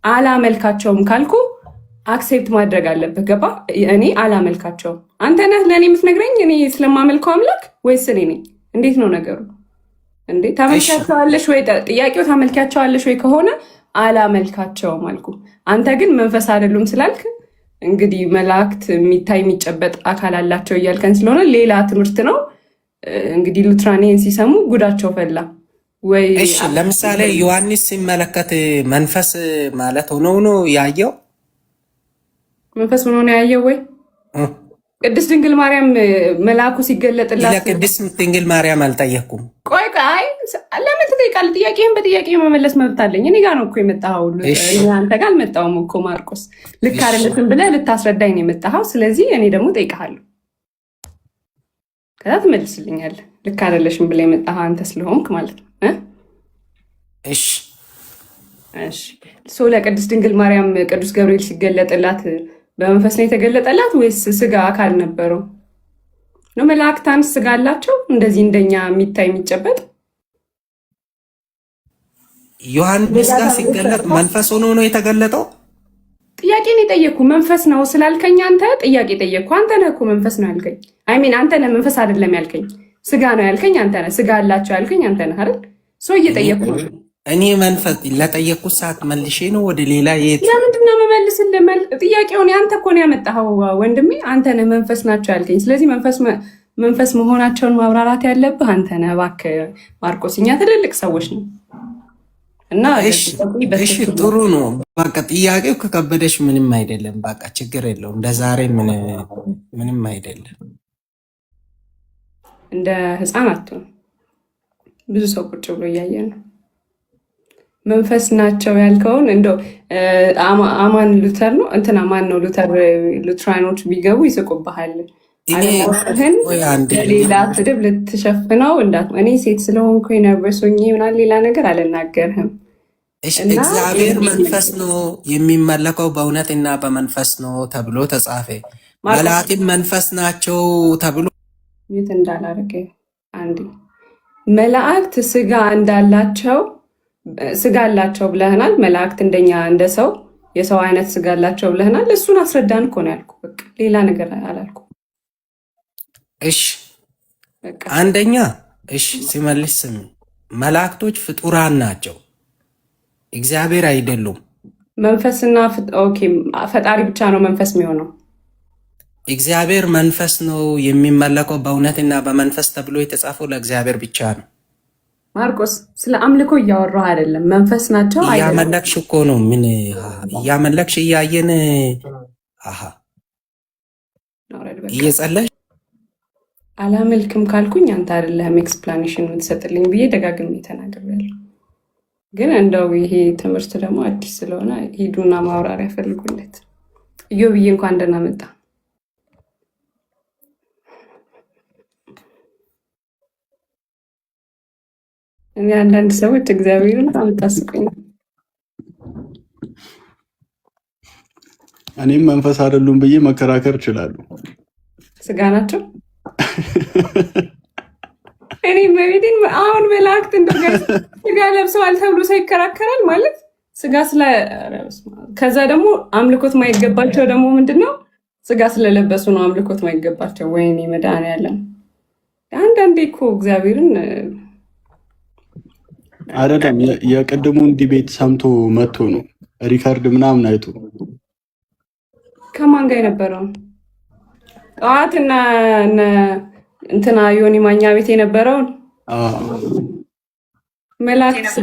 አላመልካቸውም ካልኩ አክሴፕት ማድረግ አለብህ። ገባ? እኔ አላመልካቸውም። አንተ ነህ ለእኔ የምትነግረኝ እኔ ስለማመልከው አምላክ ወይስ እኔ ነኝ? እንዴት ነው ነገሩ? እንዴ ታመልኪያቸዋለሽ ወይ? ጥያቄው ታመልኪያቸዋለሽ ወይ ከሆነ አላመልካቸውም አልኩ። አንተ ግን መንፈስ አይደሉም ስላልክ እንግዲህ መላእክት የሚታይ የሚጨበጥ አካል አላቸው እያልከን ስለሆነ ሌላ ትምህርት ነው እንግዲህ። ሉትራኒን ሲሰሙ ጉዳቸው ፈላ ወይ? እሺ ለምሳሌ ዮሐንስ ሲመለከት መንፈስ ማለት ሆኖ ያየው መንፈስ ሆኖ ነው ያየው ወይ? ቅድስት ድንግል ማርያም መልአኩ ሲገለጥላት ለቅድስት ድንግል ማርያም አልጠየኩም። ቆይ ለምን ትጠይቃለህ? ጥያቄህን በጥያቄ መመለስ መብት አለኝ። እኔ ጋር ነው እኮ የመጣኸው፣ አንተ ጋር አልመጣሁም እኮ ማርቆስ። ልክ አይደለትም ብለህ ልታስረዳኝ ነው የመጣኸው። ስለዚህ እኔ ደግሞ እጠይቅሃለሁ፣ ከዛ ትመልስልኛለህ። ልክ አይደለሽም ብለህ የመጣኸው አንተ ስለሆንክ ማለት ነው። እሺ ለቅድስት ድንግል ማርያም ቅዱስ ገብርኤል ሲገለጥላት በመንፈስ ነው የተገለጠላት ወይስ ስጋ አካል ነበረው? ነው መላእክታን ስጋ አላቸው እንደዚህ እንደኛ የሚታይ የሚጨበጥ? ዮሐንስ ጋር ሲገለጥ መንፈስ ሆኖ ነው የተገለጠው። ጥያቄ ነው የጠየኩ። መንፈስ ነው ስላልከኝ አንተ ጥያቄ ጠየቅኩ። አንተ ነህ እኮ መንፈስ ነው ያልከኝ። አይሚን አንተ ነህ መንፈስ አይደለም ያልከኝ፣ ስጋ ነው ያልከኝ አንተ ነህ። ስጋ አላቸው ያልከኝ አንተ ነህ አይደል? እየጠየኩ ነው እኔ መንፈስ ለጠየቁት ሰዓት መልሼ ነው ወደ ሌላ የት ለምንድን ነው የምመልስልህ? ጥያቄውን አንተ እኮ ነው ያመጣኸው ወንድሜ። አንተ ነህ መንፈስ ናቸው ያልከኝ። ስለዚህ መንፈስ መሆናቸውን ማብራራት ያለብህ አንተ ነህ። እባክህ ማርቆስ፣ እኛ ትልልቅ ሰዎች ነው እና እሺ ጥሩ ነው። በቃ ጥያቄው ከከበደሽ ምንም አይደለም። በቃ ችግር የለውም። እንደ ዛሬ ምንም አይደለም። እንደ ህፃናት ብዙ ሰው ቁጭ ብሎ እያየ ነው። መንፈስ ናቸው ያልከውን እንደው አማን ሉተር ነው እንትና ማን ነው ሉትራኖች ቢገቡ ይስቁብሃል። ሌላ ስድብ ልትሸፍነው እኔ ሴት ስለሆንኩ ነርቨስ ሆኜ ምናምን ሌላ ነገር አልናገርህም። እግዚአብሔር መንፈስ ነው የሚመለከው በእውነት እና በመንፈስ ነው ተብሎ ተጻፈ። መላእክት መንፈስ ናቸው ተብሎ የት እንዳላረገ አንዴ መላእክት ስጋ እንዳላቸው ስጋ አላቸው ብለህናል። መላእክት እንደኛ እንደ ሰው የሰው አይነት ስጋ አላቸው ብለህናል። እሱን አስረዳን እኮ ነው ያልኩ። በቃ ሌላ ነገር አላልኩ። እሺ አንደኛ ሲመልስ ስም መላእክቶች ፍጡራን ናቸው፣ እግዚአብሔር አይደሉም። መንፈስና ፈጣሪ ብቻ ነው መንፈስ የሚሆነው። እግዚአብሔር መንፈስ ነው የሚመለከው በእውነትና በመንፈስ ተብሎ የተጻፈው ለእግዚአብሔር ብቻ ነው። ማርቆስ ስለ አምልኮ እያወራሁ አይደለም። መንፈስ ናቸው እያመለክሽ እኮ ነው። ምን እያመለክሽ እያየን እየጸለሽ አላመልክም ካልኩኝ አንተ አይደለህም ኤክስፕላኔሽን የምትሰጥልኝ ብዬ ደጋግሜ ተናግሬያለሁ። ግን እንደው ይሄ ትምህርት ደግሞ አዲስ ስለሆነ ሂዱና ማብራሪያ ፈልጉለት። ብዬ እንኳን ደህና መጣ። እኔ አንዳንድ ሰዎች እግዚአብሔርን በጣም ታስቁኝ። እኔም መንፈስ አይደሉም ብዬ መከራከር እችላለሁ። ስጋ ናቸው። እኔ መቤቴን አሁን መላእክት ስጋ ለብሰዋል ተብሎ ሳይከራከራል ማለት ስጋ ከዛ ደግሞ አምልኮት ማይገባቸው ደግሞ ምንድነው? ስጋ ስለለበሱ ነው አምልኮት ማይገባቸው። ወይኔ መድኃኒዓለም። አንዳንዴ እኮ እግዚአብሔርን አይደለም የቅድሙን ዲቤት ሰምቶ መጥቶ ነው ሪከርድ ምናምን አይቶ ከማን ጋር የነበረው ጠዋት እንትና ዮኒ ማኛ ቤት የነበረውን መላእክት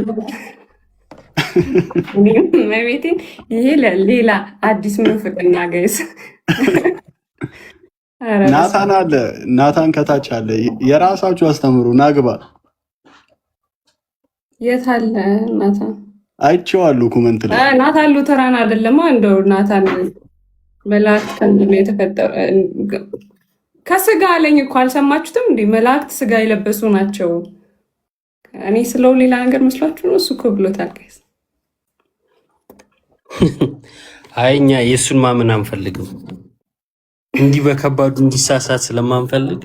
መቤቴን ይሄ ሌላ አዲስ ምንፍቅና ጋይስ። ናታን አለ፣ ናታን ከታች አለ። የራሳችሁ አስተምሩ ናግባ። የት አለ ናታን? አይቼዋለሁ ኮመንት ላይ። ናታን ሉተራን አይደለማ እንደው ናታን መላእክት ከምንድነው የተፈጠረ? ከስጋ አለኝ እኮ አልሰማችሁትም እንዴ? መላእክት ስጋ የለበሱ ናቸው። እኔ ስለው ሌላ ነገር መስሏችሁ ነው? እሱ እኮ ብሎታል ጋይስ። አይ እኛ የእሱን ማመን አንፈልግም፣ እንዲህ በከባዱ እንዲሳሳት ስለማንፈልግ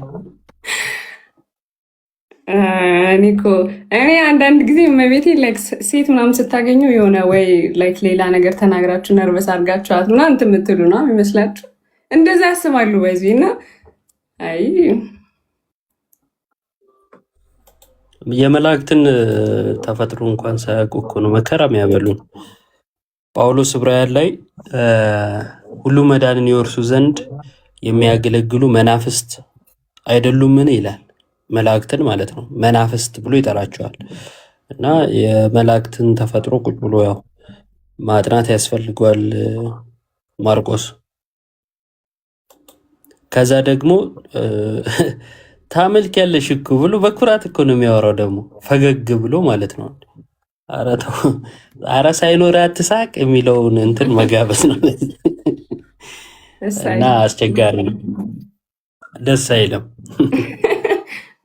እኔ አንዳንድ ጊዜ መቤቴ ሴት ምናምን ስታገኙ የሆነ ወይ ሌላ ነገር ተናግራችሁ ነርቨስ አድርጋችኋት ምናምን እንትን የምትሉ ነው የሚመስላችሁ። እንደዛ ያስባሉ በዚህ እና አይ የመላእክትን ተፈጥሮ እንኳን ሳያውቁ እኮ ነው መከራ የሚያበሉን። ጳውሎስ ዕብራውያን ላይ ሁሉ መዳንን ይወርሱ ዘንድ የሚያገለግሉ መናፍስት አይደሉምን ይላል። መላእክትን ማለት ነው መናፍስት ብሎ ይጠራቸዋል። እና የመላእክትን ተፈጥሮ ቁጭ ብሎ ያው ማጥናት ያስፈልገዋል ማርቆስ። ከዛ ደግሞ ታመልክ ያለሽ እኮ ብሎ በኩራት እኮ ነው የሚያወራው፣ ደግሞ ፈገግ ብሎ ማለት ነው። ኧረ ሳይኖር አትሳቅ የሚለውን እንትን መጋበዝ ነው እና አስቸጋሪ ነው፣ ደስ አይልም።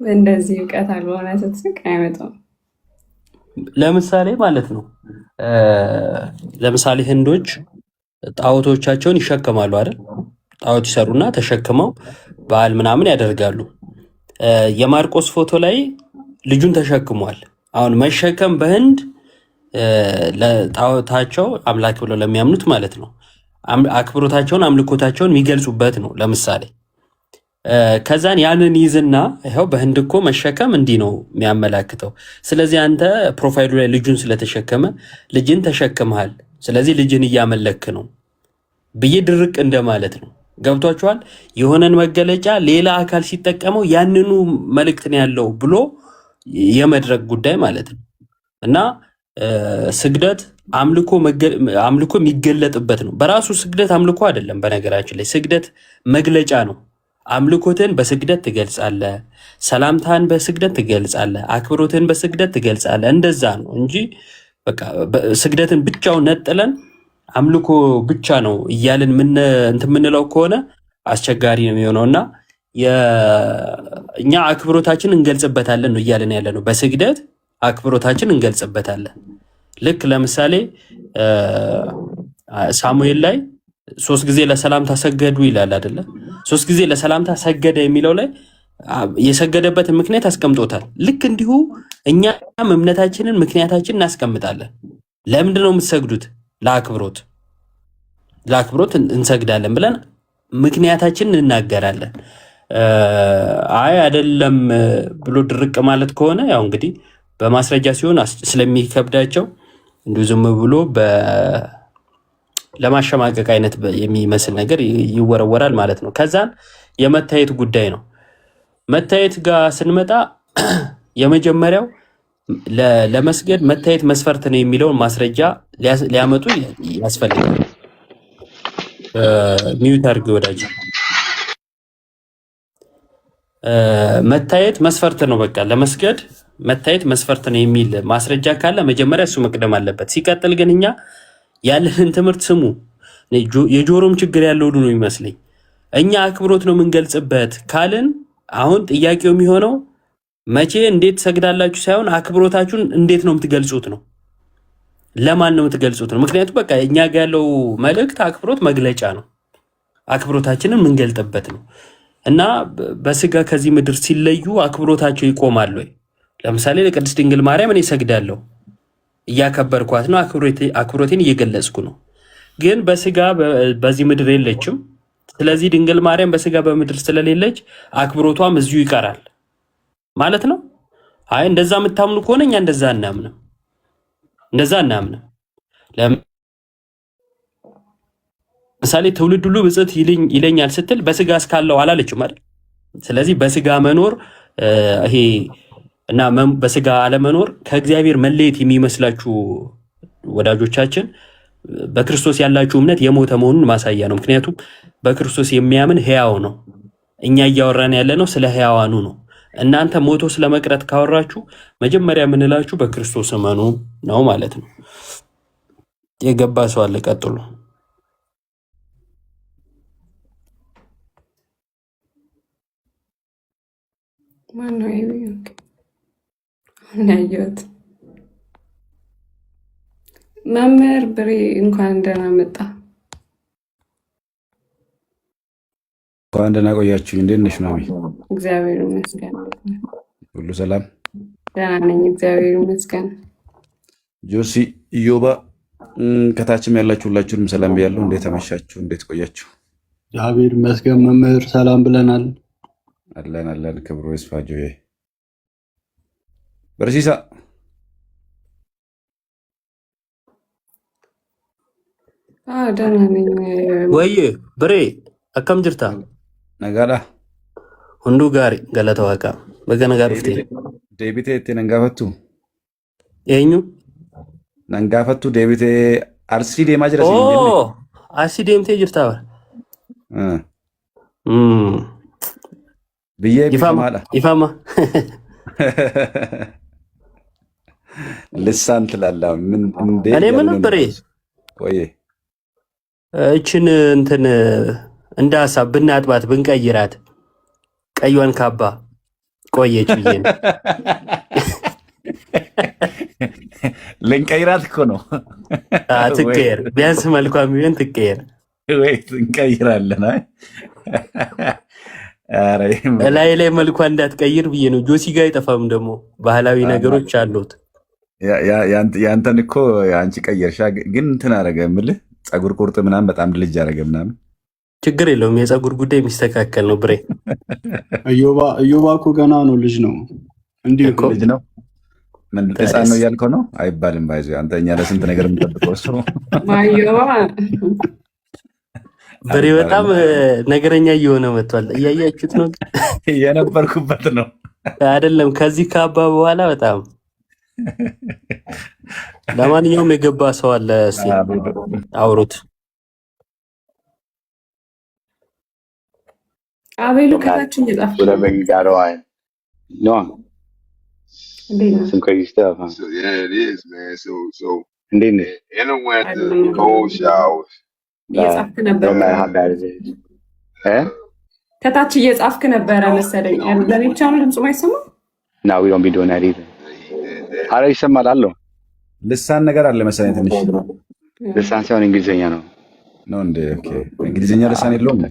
እንደዚህ እውቀት አልሆነ ስትስቅ አይመጣም። ለምሳሌ ማለት ነው ለምሳሌ ህንዶች ጣዖቶቻቸውን ይሸከማሉ አይደል? ጣዖት ይሰሩና ተሸክመው በዓል ምናምን ያደርጋሉ። የማርቆስ ፎቶ ላይ ልጁን ተሸክሟል። አሁን መሸከም በህንድ ለጣዖታቸው አምላክ ብለው ለሚያምኑት ማለት ነው አክብሮታቸውን አምልኮታቸውን የሚገልጹበት ነው። ለምሳሌ ከዛን ያንን ይዝና ይኸው በህንድ እኮ መሸከም እንዲህ ነው የሚያመላክተው። ስለዚህ አንተ ፕሮፋይሉ ላይ ልጁን ስለተሸከመ ልጅን ተሸክመሃል፣ ስለዚህ ልጅን እያመለክ ነው ብዬ ድርቅ እንደማለት ነው። ገብቷችኋል? የሆነን መገለጫ ሌላ አካል ሲጠቀመው ያንኑ መልእክት ነው ያለው ብሎ የመድረክ ጉዳይ ማለት ነው። እና ስግደት አምልኮ የሚገለጥበት ነው በራሱ። ስግደት አምልኮ አይደለም። በነገራችን ላይ ስግደት መግለጫ ነው። አምልኮትን በስግደት ትገልጻለህ፣ ሰላምታን በስግደት ትገልጻለህ፣ አክብሮትን በስግደት ትገልጻለህ። እንደዛ ነው እንጂ በቃ ስግደትን ብቻውን ነጥለን አምልኮ ብቻ ነው እያልን እንትን የምንለው ከሆነ አስቸጋሪ ነው የሚሆነው። እና እኛ አክብሮታችን እንገልጽበታለን ነው እያልን ያለ ነው። በስግደት አክብሮታችን እንገልጽበታለን። ልክ ለምሳሌ ሳሙኤል ላይ 3 ጊዜ ለሰላምታ ሰገዱ ይላል አይደለ? 3 ጊዜ ለሰላምታ ሰገደ የሚለው ላይ የሰገደበትን ምክንያት አስቀምጦታል። ልክ እንዲሁ እኛም እምነታችንን ምክንያታችንን እናስቀምጣለን። ለምንድን ነው የምትሰግዱት? ለአክብሮት እንሰግዳለን ብለን ምክንያታችንን እናገራለን። አይ አይደለም ብሎ ድርቅ ማለት ከሆነ ያው እንግዲህ በማስረጃ ሲሆን ስለሚከብዳቸው እንዲሁ ዝም ብሎ ለማሸማቀቅ አይነት የሚመስል ነገር ይወረወራል ማለት ነው። ከዛን የመታየት ጉዳይ ነው። መታየት ጋር ስንመጣ የመጀመሪያው ለመስገድ መታየት መስፈርት ነው የሚለውን ማስረጃ ሊያመጡ ያስፈልጋል። ሚዩት አድርግ ወዳጅ። መታየት መስፈርት ነው፣ በቃ ለመስገድ መታየት መስፈርት ነው የሚል ማስረጃ ካለ መጀመሪያ እሱ መቅደም አለበት። ሲቀጥል ግን እኛ ያለንን ትምህርት ስሙ። የጆሮም ችግር ያለው ነው ይመስለኝ። እኛ አክብሮት ነው የምንገልጽበት ካልን አሁን ጥያቄው የሚሆነው መቼ እንዴት ሰግዳላችሁ ሳይሆን አክብሮታችሁን እንዴት ነው የምትገልጹት ነው። ለማን ነው የምትገልጹት ነው። ምክንያቱም በቃ እኛ ጋር ያለው መልእክት አክብሮት መግለጫ ነው፣ አክብሮታችንን የምንገልጥበት ነው። እና በስጋ ከዚህ ምድር ሲለዩ አክብሮታቸው ይቆማል ወይ? ለምሳሌ ለቅድስት ድንግል ማርያም እኔ ሰግዳለሁ፣ እያከበርኳት ነው፣ አክብሮቴን እየገለጽኩ ነው። ግን በስጋ በዚህ ምድር የለችም። ስለዚህ ድንግል ማርያም በስጋ በምድር ስለሌለች አክብሮቷም እዚሁ ይቀራል ማለት ነው። አይ እንደዛ የምታምኑ ከሆነ እኛ እንደዛ እናምንም። ለምሳሌ ትውልድ ሁሉ ብፅዕት ይለኛል ስትል በስጋ እስካለው አላለችም አይደል? ስለዚህ በስጋ መኖር ይሄ እና በስጋ አለመኖር ከእግዚአብሔር መለየት የሚመስላችሁ ወዳጆቻችን በክርስቶስ ያላችሁ እምነት የሞተ መሆኑን ማሳያ ነው። ምክንያቱም በክርስቶስ የሚያምን ሕያው ነው። እኛ እያወራን ያለ ነው ስለ ሕያዋኑ ነው። እናንተ ሞቶ ስለመቅረት ካወራችሁ መጀመሪያ የምንላችሁ በክርስቶስ እመኑ ነው ማለት ነው። የገባ ሰው አለ? ቀጥሉ። ማነው ያየሁት? መምህር ብሬ እንኳን ደህና መጣ። እንኳን ደህና ቆያችሁ። እንዴት ነሽ? ነው እግዚአብሔር ይመስገን። ሁሉ ሰላም ደህና ነኝ፣ እግዚአብሔር ይመስገን። ጆሲ ኢዮባ ከታችም ያላችሁ ሁላችሁንም ሰላም ብያለሁ። እንዴት አመሻችሁ? እንዴት ቆያችሁ? እግዚአብሔር ይመስገን መምህር ሰላም ብለናል። አለን ክብሩ ይስፋ። ጆዬ በርሲሳ ደህና ነኝ ወይ ብሬ አከም ጅርታ ነጋዳ ሁንዱ ጋሪ ገለተ ዋቃ በገነ ጋር ፍቴ ዴቢቴ እቴ ነንጋፈቱ ኤኙ ነንጋፈቱ ዴቢቴ አርሲ ዴማ ጅራ ኦ አርሲ ዴምቴ ጅርታ ብዬ ቢፋማላ ይፋማ ልሳን ትላላ ምን እንዴ እኔ ምን ብሬ ወይ እችን እንትን እንደ ሀሳብ ብናጥባት ብንቀይራት ቀዩን ካባ ቆየች ብዬ ነው። ልንቀይራት እኮ ነው። ትቀየር፣ ቢያንስ መልኳም ቢሆን ትቀየር። ወይ እንቀይራለን። ላይ ላይ መልኳ እንዳትቀይር ብዬ ነው። ጆሲ ጋር አይጠፋም ደግሞ ባህላዊ ነገሮች አሉት። ያንተን እኮ አንቺ ቀየርሻ፣ ግን እንትን አደረገ የምልህ ፀጉር ቁርጥ ምናምን በጣም ልጅ አደረገ ምናምን። ችግር የለውም፣ የፀጉር ጉዳይ የሚስተካከል ነው። ብሬ እዮባ እኮ ገና ነው፣ ልጅ ነው። እንዲህ እኮ ልጅ ነው። ምን ህፃን ነው እያልከው ነው? አይባልም። ባይዞ አንተ እኛ ለስንት ነገር የምጠብቀው እሱ ብሬ በጣም ነገረኛ እየሆነ መጥቷል። እያያችሁት ነው። የነበርኩበት ነው አይደለም? ከዚህ ካባ በኋላ በጣም ለማንኛውም የገባ ሰው አለ፣ እስኪ አውሩት። አቤሉ ከታችን እየጻፍኩ some crazy stuff, huh? So, yeah, it is, man. So in the winter, cold showers. እየጻፍክ ነበር። No matter how bad it is. ከታች እየጻፍክ ነበረ መሰለኝ። ለኔ ብቻ ነው ድምፁ የማይሰማው? No, we don't be doing that either. አረ ይሰማል አለው። ልሳን ነገር አለ መሰለኝ ትንሽ። ልሳን ሳይሆን እንግሊዝኛ ነው እንዴ? ኦኬ፣ እንግሊዝኛ ልሳን የለውም።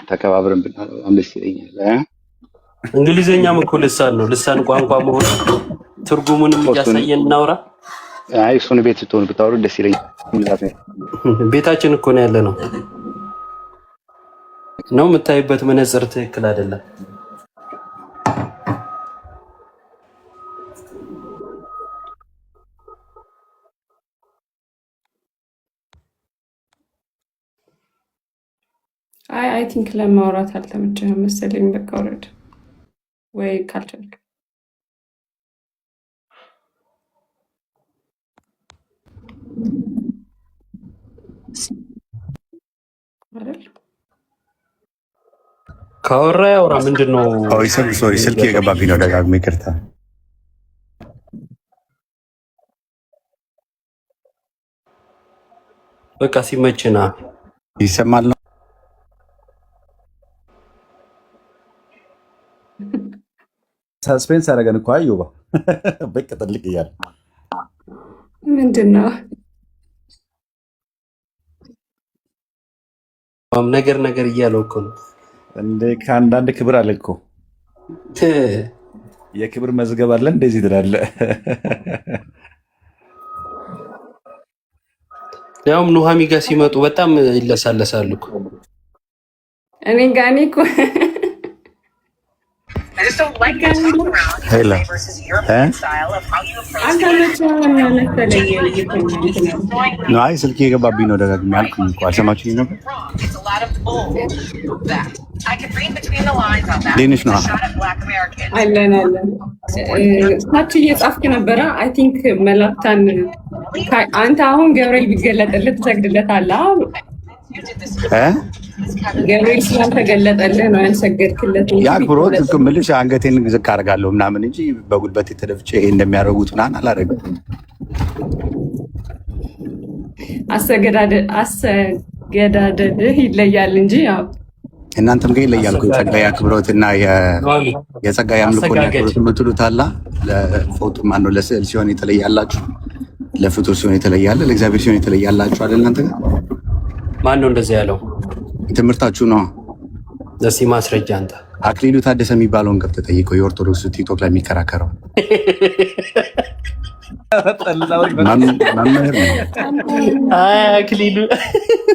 ተከባብረን ብናወራ ደስ ይለኛል። እንግሊዝኛም እኮ ልሳን ነው። ልሳን ቋንቋ መሆኑ ትርጉሙንም እያሳየን እናውራ። አይ እሱን ቤት ስትሆኑ ብታወሩ ደስ ይለኛል። ቤታችን እኮ ነው ያለ ነው የምታይበት መነጽር ትክክል አይደለም። አይ ቲንክ ለማውራት አልተመቸህም መሰለኝ። በቃ ወረድ ወይ ካልቻልክ አይደል? ካወራ ያውራ። ምንድነው? ሶሪ ስልክ የገባብኝ ነው። ደጋግሜ ይቅርታ። በቃ ሲመችና ይሰማል ነው። ሰስፔንስ አደረገን እኮ አዩባ በቃ ጥልቅ እያለ ምንድነው ነገር እያለው እኮ ነው እንደ ከአንዳንድ ክብር አለ እኮ የክብር መዝገብ አለ። እንደዚህ ትላለህ። ያውም ኑሃሚ ጋር ሲመጡ በጣም ይለሳለሳሉ እኮ። እኔ ጋር እኮ ሄላ አይ ስልክ የገባብኝ ነው። ደጋግሜ አልኩኝ እኮ አልሰማችሁኝ ነበር። ዴኒሽ ነው አለን ታች እየጻፍክ ነበረ። አይ ቲንክ መላክታን አንተ አሁን ገብርኤል ቢገለጥልህ ትሰግድለታለህ? ገብርኤል ስላልተገለጠልህ ነው ያልሰገድክለት። የአክብሮት ምልሽ አንገቴን ዝቅ አደርጋለሁ ምናምን እንጂ በጉልበት የተደፍቼ ይሄ እንደሚያደርጉት ምናምን አላደርግም። አሰገዳደድህ ይለያል እንጂ ያው እናንተም ጋር ይለያል እኮ የጸጋዬ አክብሮትና የጸጋዬ አምልኮና አክብሮት የምትሉት አላ ለፎቶ ማነው ለስዕል ሲሆን የተለያላችሁ፣ ለፍጡር ሲሆን የተለያለ፣ ለእግዚአብሔር ሲሆን የተለያላችሁ አይደል? እናንተ ጋር ማን ነው እንደዚህ ያለው? ትምህርታችሁ ነው። እስኪ ማስረጃ አንተ አክሊሉ ታደሰ የሚባለውን ገብተህ ጠይቀው። የኦርቶዶክስ ቲክቶክ ላይ የሚከራከረው መምህር ነው። አክሊሉ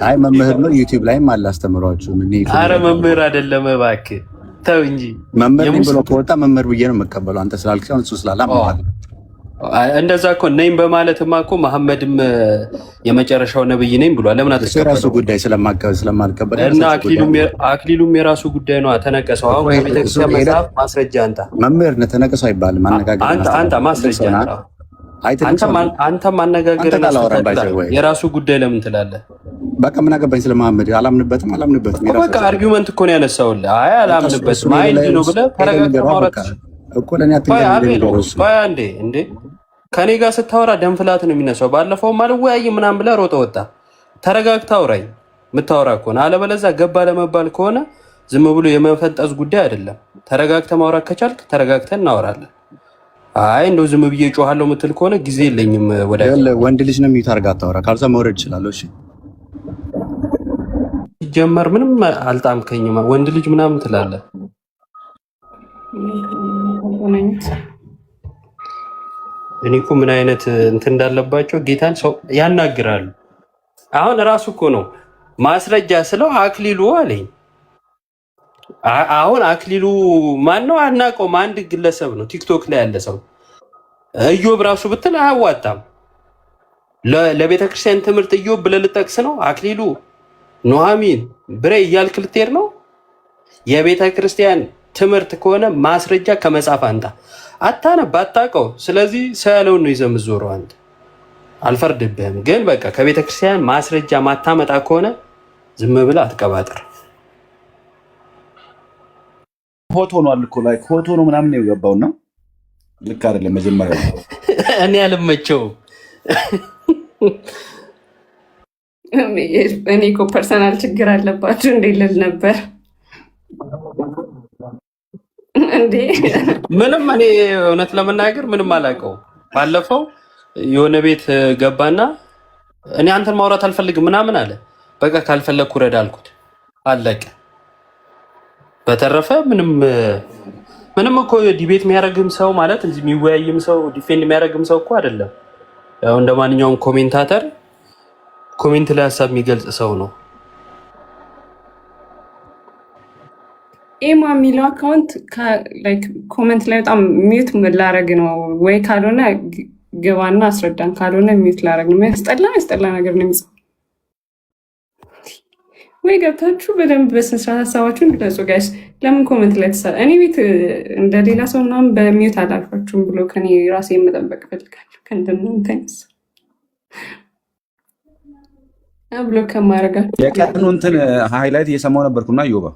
አይ መምህር ነው። ዩቲዩብ ላይም አለ አስተምሯችሁ። አረ መምህር አይደለም እባክህ ተው እንጂ። መምህር ነኝ ብሎ ከወጣ መምህር ብዬ ነው የምቀበለው። አንተ ስላልክ ሳይሆን እሱ ስላለ እንደዛ እኮ ነኝ በማለትማ እኮ መሐመድም የመጨረሻው ነብይ ነኝ ብሏል። ለምን አትቀበለው? የራሱ ጉዳይ ስለማልቀበል እና አክሊሉም የራሱ ጉዳይ ነው። ተነቀሰው። አሁን ከቤተክርስቲያን መጽሐፍ ማስረጃ አንተ መምህር ነህ፣ ተነቀሰው አይባልም። አነጋገር አንተ ማስረጃ አንተ ማነጋገር የራሱ ጉዳይ ለምን ትላለህ? በቃ ምን አገባኝ ስለ መሐመድ። አላምንበትም። በቃ አርጊውመንት እኮ ነው ያነሳውልህ። አይ አላምንበትም ማይንድ ነው ብለህ ተረጋግተህ ማውራት እኮ ለኔ አንዴ እንዴ ከኔ ጋር ስታወራ ደንፍላት ነው የሚነሳው። ባለፈው አልወያይ ምናምን ብለህ ሮጠህ ወጣ። ተረጋግተህ አውራኝ የምታወራ ከሆነ አለበለዚያ ገባ ለመባል ከሆነ ዝም ብሎ የመፈንጠዝ ጉዳይ አይደለም። ተረጋግተህ ማውራት ከቻልክ ተረጋግተህ እናወራለን። አይ እንደው ዝም ብዬ እጮሃለሁ የምትል ከሆነ ጊዜ የለኝም። ወንድ ልጅ ነው የሚዩት አድርጋ አታወራ። ካልዛ መውረድ እችላለሁ። እሺ ሲጀመር ምንም አልጣምከኝም። ወንድ ልጅ ምናምን ትላለህ። እኔ እኮ ምን አይነት እንትን እንዳለባቸው ጌታን ሰው ያናግራሉ። አሁን እራሱ እኮ ነው ማስረጃ ስለው አክሊሉ አለኝ። አሁን አክሊሉ ማን ነው? አናውቀውም። አንድ ግለሰብ ነው ቲክቶክ ላይ ያለ ሰው። እዮብ ራሱ ብትል አያዋጣም። ለቤተ ክርስቲያን ትምህርት እዮብ ብለህ ልጠቅስ ነው? አክሊሉ ኑሐሚን ብሬ እያልክ ልትሄድ ነው? የቤተ ክርስቲያን ትምህርት ከሆነ ማስረጃ ከመጽሐፍ አንጣ። አታነብ፣ አታውቀው። ስለዚህ ሰው ያለውን ነው ይዘህ የምትዞረው አንተ። አልፈርድብህም፣ ግን በቃ ከቤተ ክርስቲያን ማስረጃ ማታመጣ ከሆነ ዝም ብለህ አትቀባጥር። ሆቶ ሆኗል እኮ ላይ ሆቶ ነው ምናምን ነው የገባውና ልክ አይደለም። መጀመሪያ እኔ አልመቸውም። እኔ እኮ ፐርሰናል ችግር አለባችሁ እንዴ ልል ነበር እንዴ። ምንም እኔ እውነት ለመናገር ምንም አላውቀውም። ባለፈው የሆነ ቤት ገባና እኔ አንተን ማውራት አልፈልግም ምናምን አለ። በቃ ካልፈለግኩ ውረድ አልኩት፣ አለቀ። በተረፈ ምንም እኮ ዲቤት የሚያደርግም ሰው ማለት እዚህ የሚወያይም ሰው ዲፌንድ የሚያደርግም ሰው እኮ አይደለም። ያው እንደ ማንኛውም ኮሜንታተር ኮሜንት ላይ ሀሳብ የሚገልጽ ሰው ነው። ኤማ የሚለው አካውንት ኮሜንት ላይ በጣም ሚዩት ላረግ ነው ወይ ካልሆነ ግባና አስረዳን፣ ካልሆነ ሚዩት ላረግ ነው። ያስጠላ ነገር ነው የሚጽፈው። ወይ ገብታችሁ በደንብ በስነስርዓት ሀሳባችሁን ግለጹ ጋይስ። ለምን ኮሜንት ላይ ተሰራ? እኔ ቤት እንደሌላ ሰው ምናምን በሚዩት አላልኳችሁም ብሎ ከኔ ራሴ የመጠበቅ ፈልጋለሁ። ከእንደንተንስ ብሎ ከማረጋችሁ የቀኑ እንትን ሃይላይት እየሰማው ነበርኩና ዮባ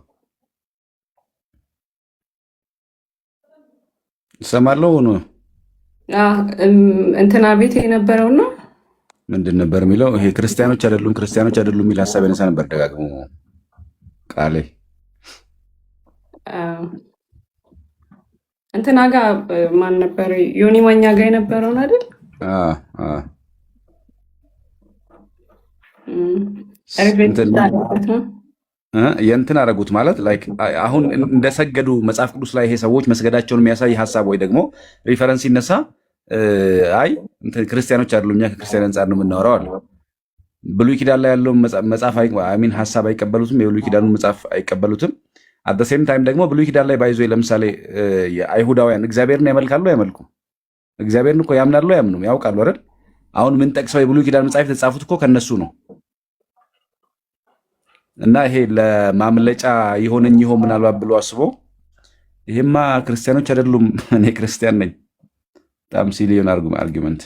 ሰማለው ነው እንትና ቤት የነበረው ነው። ምንድን ነበር የሚለው? ይሄ ክርስቲያኖች አይደሉም የሚል ሀሳብ ያነሳ ነበር ደጋግሞ ቃሌ እንትና ጋር ማን ነበር? ዮኒ ማኛ ጋር የነበረውን አይደል? የእንትን አደረጉት ማለት ላይክ አሁን እንደሰገዱ መጽሐፍ ቅዱስ ላይ ይሄ ሰዎች መስገዳቸውን የሚያሳይ ሀሳብ ወይ ደግሞ ሪፈረንስ ሲነሳ አይ ክርስቲያኖች አይደሉም እኛ ከክርስቲያን አንጻር ነው የምናወራው አለ። ብሉይ ኪዳን ላይ ያለው መጽሐፍ ሀሳብ አይቀበሉትም፣ የብሉይ ኪዳኑን መጽሐፍ አይቀበሉትም። አት ሴም ታይም ደግሞ ብሉይ ኪዳን ላይ ባይዞ ለምሳሌ አይሁዳውያን እግዚአብሔርን ያመልካሉ አያመልኩም? እግዚአብሔርን እኮ ያምናሉ አያምኑም? ያውቃሉ አይደል? አሁን ምን ጠቅሰው የብሉይ ኪዳን መጽሐፍ የተጻፉት እኮ ከነሱ ነው። እና ይሄ ለማምለጫ የሆነኝ ይሆን ምናልባት ብሎ አስቦ ይሄማ ክርስቲያኖች አይደሉም እኔ ክርስቲያን ነኝ በጣም ሲሊዮን አርጊመንት።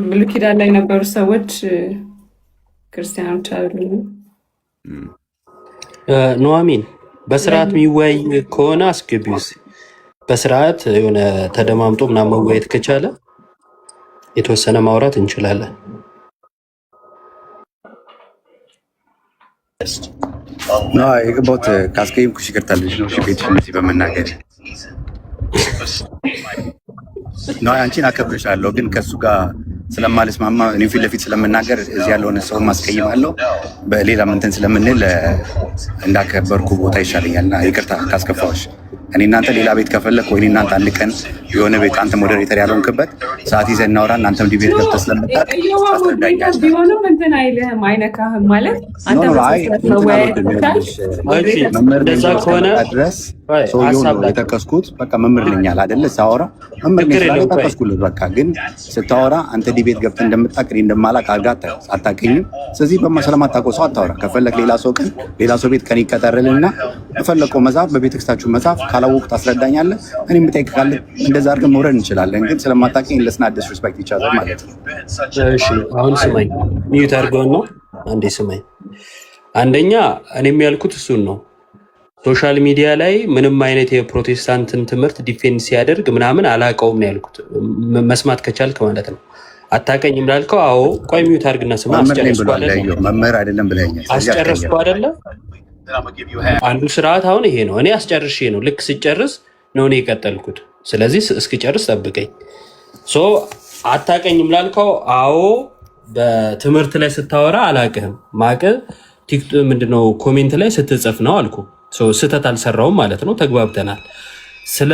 ብሉይ ኪዳን ላይ የነበሩ ሰዎች ክርስቲያኖች አይደሉም። ኑሐሚን በስርዓት የሚወያይ ከሆነ አስገቢውስ በስርዓት የሆነ ተደማምጦ ምናምን መወያየት ከቻለ የተወሰነ ማውራት እንችላለን። የገባሁት ካስቀየምኩሽ ይቅርታ ልጅ ነው ቤትሽን እዚህ በመናገር አንቺን አከብርሻለሁ፣ ግን ከእሱ ጋር ስለማልስማማ እኔ ፊት ለፊት ስለምናገር እዚህ ያለውን ሰውን ማስቀይም አለው በሌላ እንትን ስለምንል እንዳከበርኩ ቦታ ይሻለኛል እና ይቅርታ ካስከፋዎች። እኔ እናንተ ሌላ ቤት ከፈለክ ወይ እናንተ አንድ ቀን የሆነ ቤት አንተ ሞዴሬተር ያልሆንክበት ሰዓት ይዘን እናውራ። እናንተም ዲቤት ገብተህ ስለምታውቅ ታስረዳኛለህ። ቢሆንም እንትን አይልህም አይነካህም ማለት አንተ እንደዛ ከሆነ ድረስ ሰውየው የጠቀስኩት በቃ መምህር ልኛል አይደለ? ሳወራ መምህር ነኝ ጠቀስኩልህ። በቃ ግን ስታወራ አንተ ዲቤት ገብተህ እንደምታውቅ እኔ እንደማላውቅ አድርገህ አታውቅኝም። ስለዚህ ስለማታውቀው ሰው አታወራ። ከፈለክ ሌላ ሰው ቤት ቀን ይቀጠርልና በፈለከው መጽሐፍ በቤተክርስቲያናችሁ መጽሐፍ ካላወቅህ ታስረዳኛለህ። እኔ የምጠይቅ ካለ እንደዛ አድርገን መውረድ እንችላለን። ግን ስለማታውቅኝ ለስና ዲስሪስፔክት ይቻላል ማለት ነው። እሺ አሁን ስማኝ፣ ሚዩት አድርገውን ነው አንዴ ስማኝ። አንደኛ እኔም ያልኩት እሱን ነው። ሶሻል ሚዲያ ላይ ምንም አይነት የፕሮቴስታንትን ትምህርት ዲፌንድ ሲያደርግ ምናምን አላውቀውም ነው ያልኩት። መስማት ከቻልክ ማለት ነው። አታውቀኝም ላልከው፣ አዎ ቆይ ሚዩት አድርግና ስማ። መምህር አይደለም ብለኸኛል። አስጨረስኩ አይደለ? አንዱ ስርዓት አሁን ይሄ ነው። እኔ አስጨርሼ ነው ልክ ስጨርስ ነው እኔ የቀጠልኩት። ስለዚህ እስኪጨርስ ጠብቀኝ። ሶ አታውቀኝም ላልከው፣ አዎ በትምህርት ላይ ስታወራ አላውቅህም። ማቅህ ምንድነው ኮሜንት ላይ ስትጽፍ ነው አልኩ። ስህተት አልሰራውም ማለት ነው። ተግባብተናል። ስለ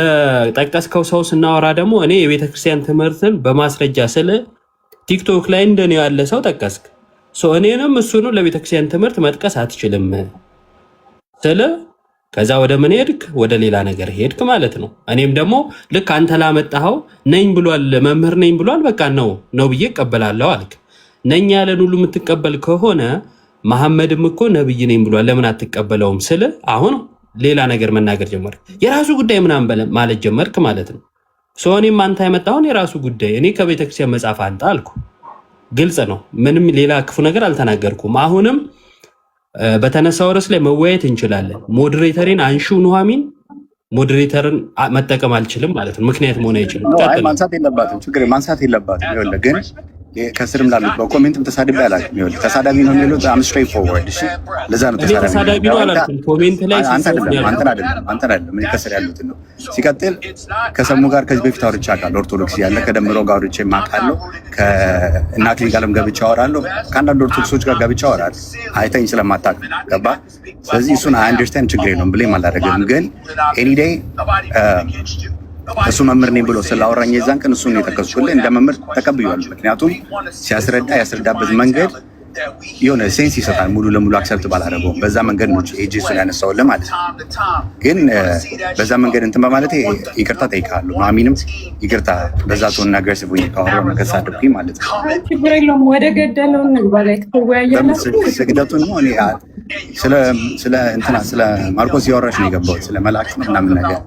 ጠቀስከው ሰው ስናወራ ደግሞ እኔ የቤተክርስቲያን ትምህርትን በማስረጃ ስለ ቲክቶክ ላይ እንደኔ ያለ ሰው ጠቀስክ። እኔንም እሱንም ለቤተክርስቲያን ትምህርት መጥቀስ አትችልም ስለ ከዛ ወደ ምን ሄድክ? ወደ ሌላ ነገር ሄድክ ማለት ነው። እኔም ደግሞ ልክ አንተ ላመጣኸው ነኝ ብሏል መምህር ነኝ ብሏል በቃ ነው ብዬ እቀበላለሁ አልክ። ነኝ ያለን ሁሉ የምትቀበል ከሆነ መሐመድም እኮ ነብይ ነኝ ብሏል ለምን አትቀበለውም ስለ አሁን ሌላ ነገር መናገር ጀመርክ። የራሱ ጉዳይ ምናምን ማለት ጀመርክ ማለት ነው። እኔም አንተ ያመጣኸውን የራሱ ጉዳይ እኔ ከቤተክርስቲያን መጽሐፍ አንተ አልኩ። ግልጽ ነው። ምንም ሌላ ክፉ ነገር አልተናገርኩም። አሁንም በተነሳው ርዕስ ላይ መወያየት እንችላለን። ሞዴሬተሪን አንሺው ኑሐሚን ሞዴሬተርን መጠቀም አልችልም ማለት ነው። ምክንያት መሆን አይችልም። ማንሳት የለባትም ችግር ማንሳት የለባትም። ይኸውልህ ግን ከስርም ላሉት በኮሜንትም ተሳድቤ አላውቅም። ይኸውልህ ተሳዳቢ ነው የሚሉት አም ስትሬት ፎርወርድ። እሺ ለዛ ነው ተሳዳቢ ነው አላልኩም። ኮሜንት ላይ አንተን አይደለም እኔ ከስር ያሉትን ነው። ሲቀጥል ከሰሙ ጋር ከዚህ በፊት አውርቼ አውቃለሁ። ኦርቶዶክስ ያለ ከደምሮ ጋር አውርቼ አውቃለሁ። ከእናክሊል ጋርም ገብቼ አወራለሁ። ከአንዳንድ ኦርቶዶክሶች ጋር ገብቼ አወራለሁ። አይተኝ ስለማታውቅ ገባ። ስለዚህ እሱን አንደርስታንድ ችግር የለውም ብሌም አላደረግም። ግን ኤኒ ዴይ እሱ መምህር ነኝ ብሎ ስላወራኝ የዛን ቀን እሱን የጠቀስኩልህ እንደ መምህር ተቀብያለሁ። ምክንያቱም ያስረዳበት መንገድ የሆነ ሴንስ ይሰጣል። ሙሉ ለሙሉ አክሰፕት ባላደረገውም በዛ መንገድ ነው ኤጂ እሱን ያነሳውልህ ማለት ነው። ግን በዛ መንገድ እንትን በማለት ይቅርታ ጠይቃለሁ። ኑሐሚንም ይቅርታ በዛ ቶን አግሬሲቭ ሆኜ ካወራሁ ከሳደብኩኝ ማለት ነው። ችግር የለውም። ወደ ገደለው እንግባ ላይ ተወያያላችሁ። ስግደቱ ነው እኔ ስለ ማርቆስ እያወራሽ ነው የገባሁት። ስለ መላእክት ምናምን ነገር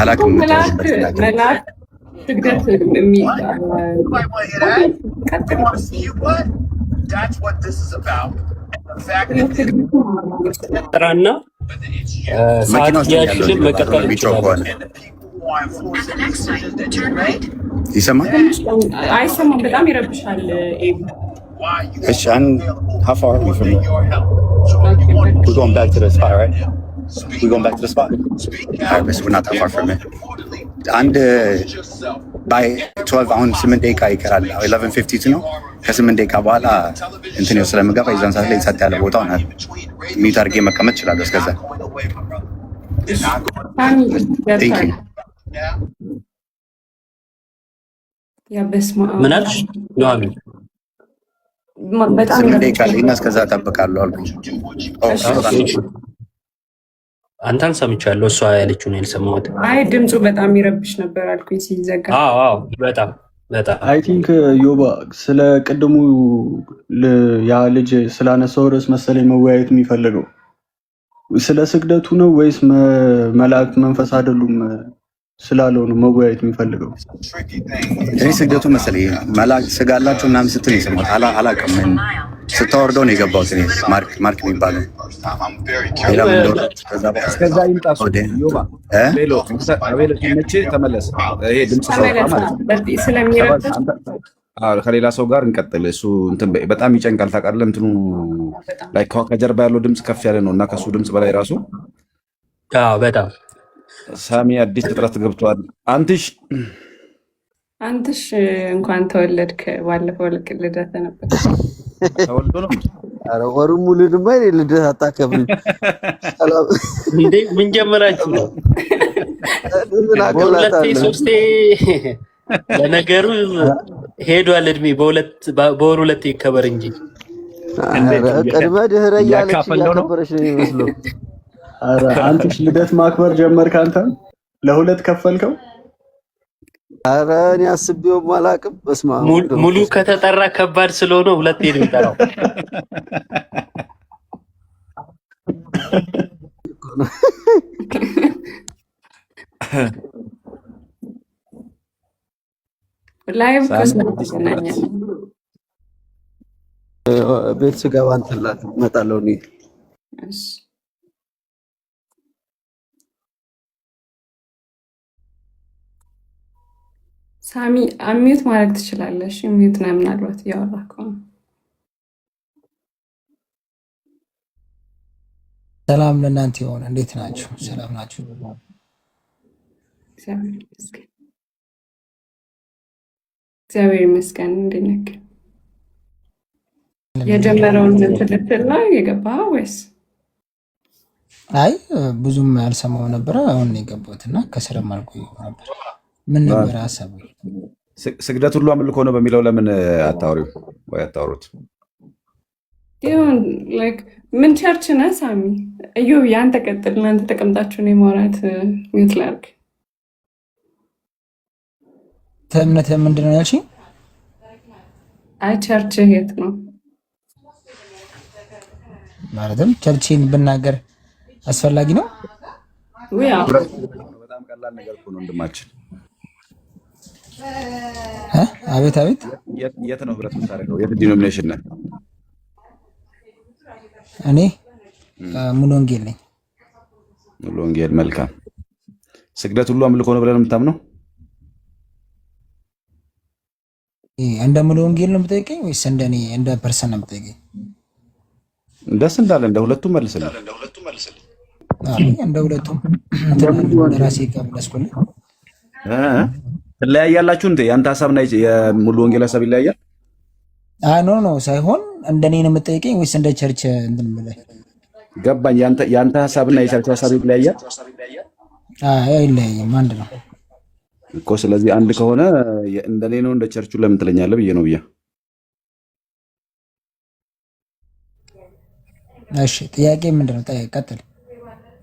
አላውቅም። መላእክት ስግደት ጥራና ሰዓት ያሽልን መቀጠል ይችላል። ይሰማል? አይሰማም። በጣም ይረብሻል። እሺ how far are we from here? We're going back to the spot, right? We're going back to the spot? All right, so we're not that far from it. And by 12 አሁን 8 ደቂቃ ይቀራል። 11:52 ነው። ከ8 ደቂቃ በኋላ እንትን ስለምገባ የዛን ሰዓት ላይ ጸጥ ያለ ቦታው ነው ሚት አድርጌ መቀመጥ እችላለሁ። እስከዛ ምን አልሽ? ኑሐሚን በጣም ደቂቃ እና እስከዛ እጠብቃለሁ አልኩኝ። አንተን ሰምቻለሁ። እሷ ያለችውን ያልሰማሁት። አይ ድምፁ በጣም ይረብሽ ነበር አልኩኝ ሲዘጋ። አዎ በጣም አይ ቲንክ ዮባ ስለ ቅድሙ ያ ልጅ ስላነሳው ርዕስ መሰለኝ መወያየት የሚፈልገው ስለ ስግደቱ ነው ወይስ መላእክት መንፈስ አይደሉም ስላለው ነው መወያየት የሚፈልገው? እኔ ስግደቱ መሰለኝ መላእክት ስጋ አላቸው ምናምን ስትል ይሰማል። አላውቅም። ስታወርደው ነው የገባሁት። እኔ ማርክ የሚባለው እስከዛ ይምጣሱ ዮባ ቤሎ ተመለስ። ይሄ ድምፅ ሰው ማለት ነው። ከሌላ ሰው ጋር እንቀጥል። እሱ እንትን በጣም ይጨንቃል ታውቃለህ። እንትኑ ላይ ከጀርባ ያለው ድምፅ ከፍ ያለ ነው እና ከሱ ድምፅ በላይ ራሱ በጣም ሳሚ አዲስ ፍጥረት ገብቷል። አንትሽ አንተሽ እንኳን ተወለድክ። ባለፈው ልደት ነበር። ተወልዶ ነው ኧረ ወሩን ሙሉ ድማ ልደት አታከብሪም። ሰላም እንዴ ምን ጀመራችሁ ነው? ምን በሁለቴ አገላታለሁ? ሶስቴ ለነገሩ ሄዷል እድሜ። በወር ሁለቴ ይከበር እንጂ ኧረ ቅድመ ድህረ እያለች እያካፈለው ነው። እያከበረች ነው የሚመስለው። ኧረ አንተሽ ልደት ማክበር ጀመርክ አንተ? ለሁለት ከፈልከው? ኧረ እኔ አስቤውም አላውቅም። በስመ አብ ሙሉ ከተጠራ ከባድ ስለሆነ ሁለቴ ነው የሚጠራው። ላይቭ ቤት ስገባ እንትን እመጣለሁ እኔ። ሳሚ አሚዩት ማድረግ ትችላለሽ። ሚዩት ነው ምናልባት እያወራህ ከሆነ። ሰላም ለእናንተ ይሆን። እንዴት ናችሁ? ሰላም ናችሁ? እግዚአብሔር ይመስገን። እንዴት ነህ? የጀመረውን ትልትል ነው የገባህ ወይስ? አይ ብዙም ያልሰማው ነበረ። አሁን ነው የገባሁት እና ከስረም አልቆየሁ ነበር። ምን ነበር ሀሳቡ? ስግደት ሁሉ አምልኮ ነው በሚለው ለምን አታወሪው ወይ አታወሩት? ምን ቸርች ነህ ሳሚ? እዮብ ያንተ ቀጥል። እናንተ ተቀምጣችሁ ነው የማውራት። ሚዩት ላድርግ። እምነት ምንድን ነው ያልሽኝ? አይ ቸርች የት ነው? ማለትም ቸርችን ብናገር አስፈላጊ ነው? በጣም ቀላል ነገር እኮ ነው ወንድማችን። አቤት አቤት። የት ነው ህብረት የምታደርገው? የት ዲኖሚኔሽን ነህ? እኔ ሙሉ ወንጌል ነኝ። ሙሉ ወንጌል። መልካም። ስግደት ሁሉ አምልኮ ነው ብለን የምታምነው? እንደ ሙሉ ወንጌል ነው የምጠይቀኝ ወይስ እንደኔ እንደ ፐርሰን ነው የምጠይቀኝ? ደስ እንዳለ እንደ ሁለቱም መልስልኝ። እንደ ሁለቱም ራሴ ከመለስኩልህ ትለያያላችሁ እንዴ? የአንተ ሀሳብና የሙሉ ወንጌል ሀሳብ ይለያያል? ኖ ሳይሆን እንደኔ ነው የምጠይቀኝ ወይስ እንደ ቸርች እንትን ብለህ? ገባኝ። የአንተ ሀሳብና የቸርች ሀሳብ ይለያያል? አይለያይም፣ አንድ ነው እኮ። ስለዚህ አንድ ከሆነ እንደኔ ነው እንደ ቸርቹ ለምን ትለኛለህ ብዬ ነው ብዬ። እሺ ጥያቄ ምንድነው? ቀጥል።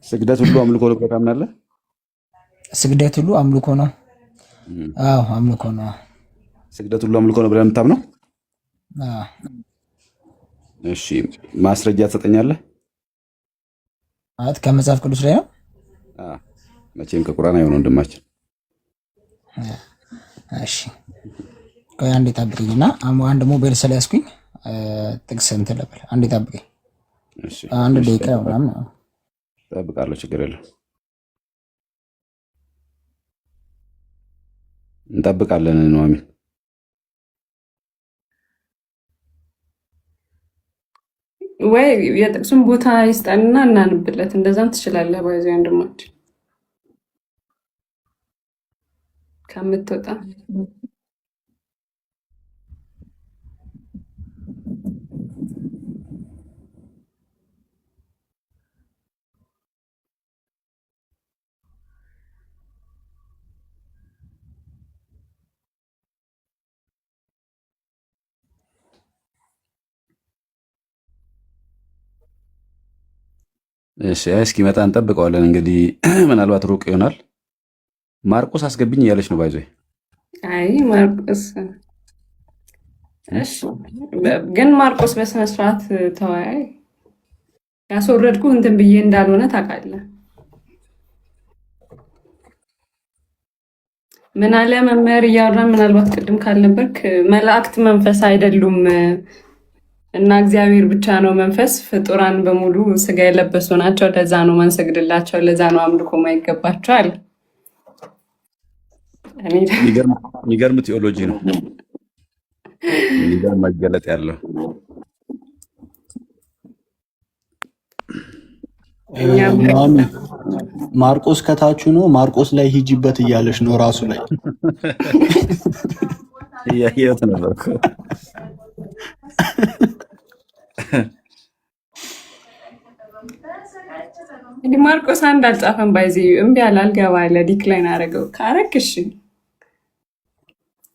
ስግደት ሁሉ አምልኮ ነው ብለህ ታምናለህ? ስግደት ሁሉ አምልኮ ነው? አዎ አምልኮ ነው። ስግደት ሁሉ አምልኮ ነው ብለህ የምታምነው? እሺ ማስረጃ ትሰጠኛለህ? ማለት ከመጽሐፍ ቅዱስ ላይ ነው? መቼም ከቁርአን አይሆን ወንድማችን። እሺ ቆይ አንዴ ጠብቀኝና አንድ ሞባይል ስለያዝኩኝ ጥቅስ እንትን ልበል። አንዴ ጠብቀኝ። እሺ አንድ ደቂቃ ምናምን እጠብቃለሁ። ችግር የለም እንጠብቃለን። ኑሐሚን ወይ የጥቅሱን ቦታ ይስጠንና እናንብለት። እንደዛም ትችላለህ። ባይዘ ወንድሞች ከምትወጣ እሺ እስኪመጣ እንጠብቀዋለን። እንግዲህ ምናልባት ሩቅ ይሆናል። ማርቆስ አስገብኝ እያለች ነው ባይዞ። አይ ማርቆስ እሺ፣ ግን ማርቆስ በስነ ስርዓት ተወያይ። ያስወረድኩ እንትን ብዬ እንዳልሆነ ታውቃለህ። ምን አለ መምህር እያወራን ምናልባት ቅድም ካልነበርክ መላእክት መንፈስ አይደሉም እና እግዚአብሔር ብቻ ነው መንፈስ፣ ፍጡራን በሙሉ ስጋ የለበሱ ናቸው። ለዛ ነው ማንሰግድላቸው፣ ለዛ ነው አምልኮ ማይገባቸው አለ። የሚገርም ቴዎሎጂ ነው። የሚገርም መገለጥ ያለው ማሚ ማርቆስ ከታቹ ነው። ማርቆስ ላይ ሂጂበት እያለሽ ነው ራሱ ላይ እያየሁት ነበር እኮ። እንግዲህ ማርቆስ አንድ አልጻፈም። ባይዚ እምቢ አለ፣ አልገባ አለ፣ ዲክላይን አደረገው። ካረክሽ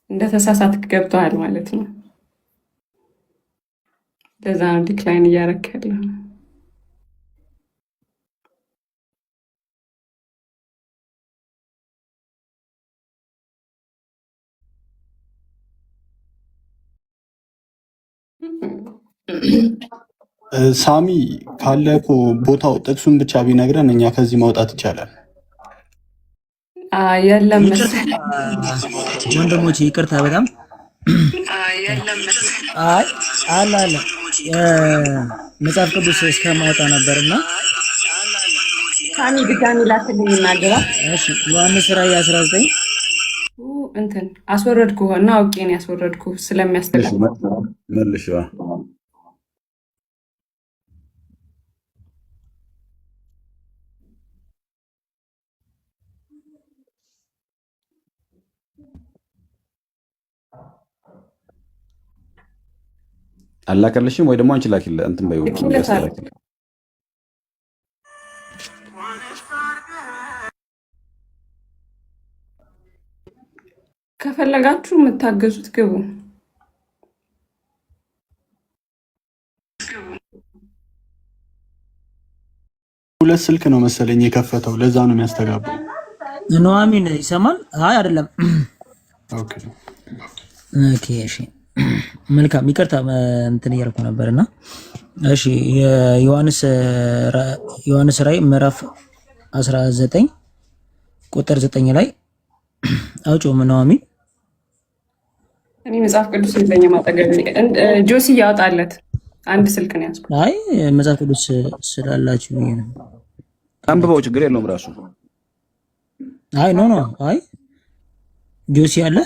እንደተሳሳትክ ገብቶሃል ማለት ነው። ለዛ ነው ዲክላይን እያረክ ያለው። ሳሚ ካለ እኮ ቦታው ጥቅሱን ብቻ ቢነግረን እኛ ከዚህ ማውጣት ይቻላል። የለም ወንድሞቼ ይቅርታ በጣም አይ አለ መጽሐፍ ቅዱስ እስከማውጣ ነበርና ሳሚ ድጋሚ ላክልኝ እናገባ። እሺ ዮሐንስ ራእይ 19 እንትን አስወረድኩ እና አውቄ ነው ያስወረድኩ ስለሚያስተካክል መልሽ አላከልሽም ወይ ደግሞ አንቺ ላኪለ እንትን በይው ያስተካክል። ከፈለጋችሁ የምታገዙት ግቡ። ሁለት ስልክ ነው መሰለኝ የከፈተው፣ ለዛ ነው የሚያስተጋባው። ኑሐሚን ይሰማል? አይ አይደለም። ኦኬ እሺ መልካም ይቅርታ እንትን እያልኩ ነበርና እሺ የዮሐንስ ራእይ ምዕራፍ 19 ቁጥር 9 ላይ አውጪው ኑሐሚን። እኔ መጽሐፍ ቅዱስ የለኝም አጠገቤ። ጆሲ ያወጣለት አንድ ስልክ ነው ያዝኩት። አይ መጽሐፍ ቅዱስ ስላላችሁ ነው አንብበው፣ ችግር የለውም ራሱ። አይ ኖ አይ ጆሲ አለ።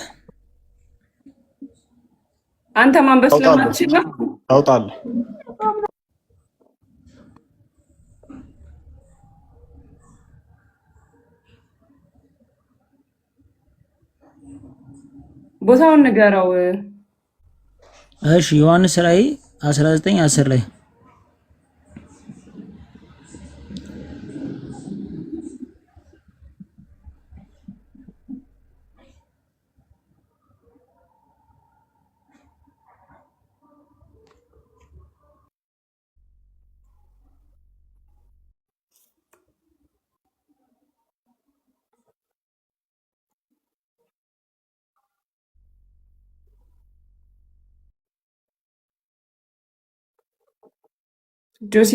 አንተ ማንበብ ስለማትችል ነው አውጣለህ። ቦታውን ንገረው። እሺ ዮሐንስ ራእይ 19:10 ላይ ጆሲ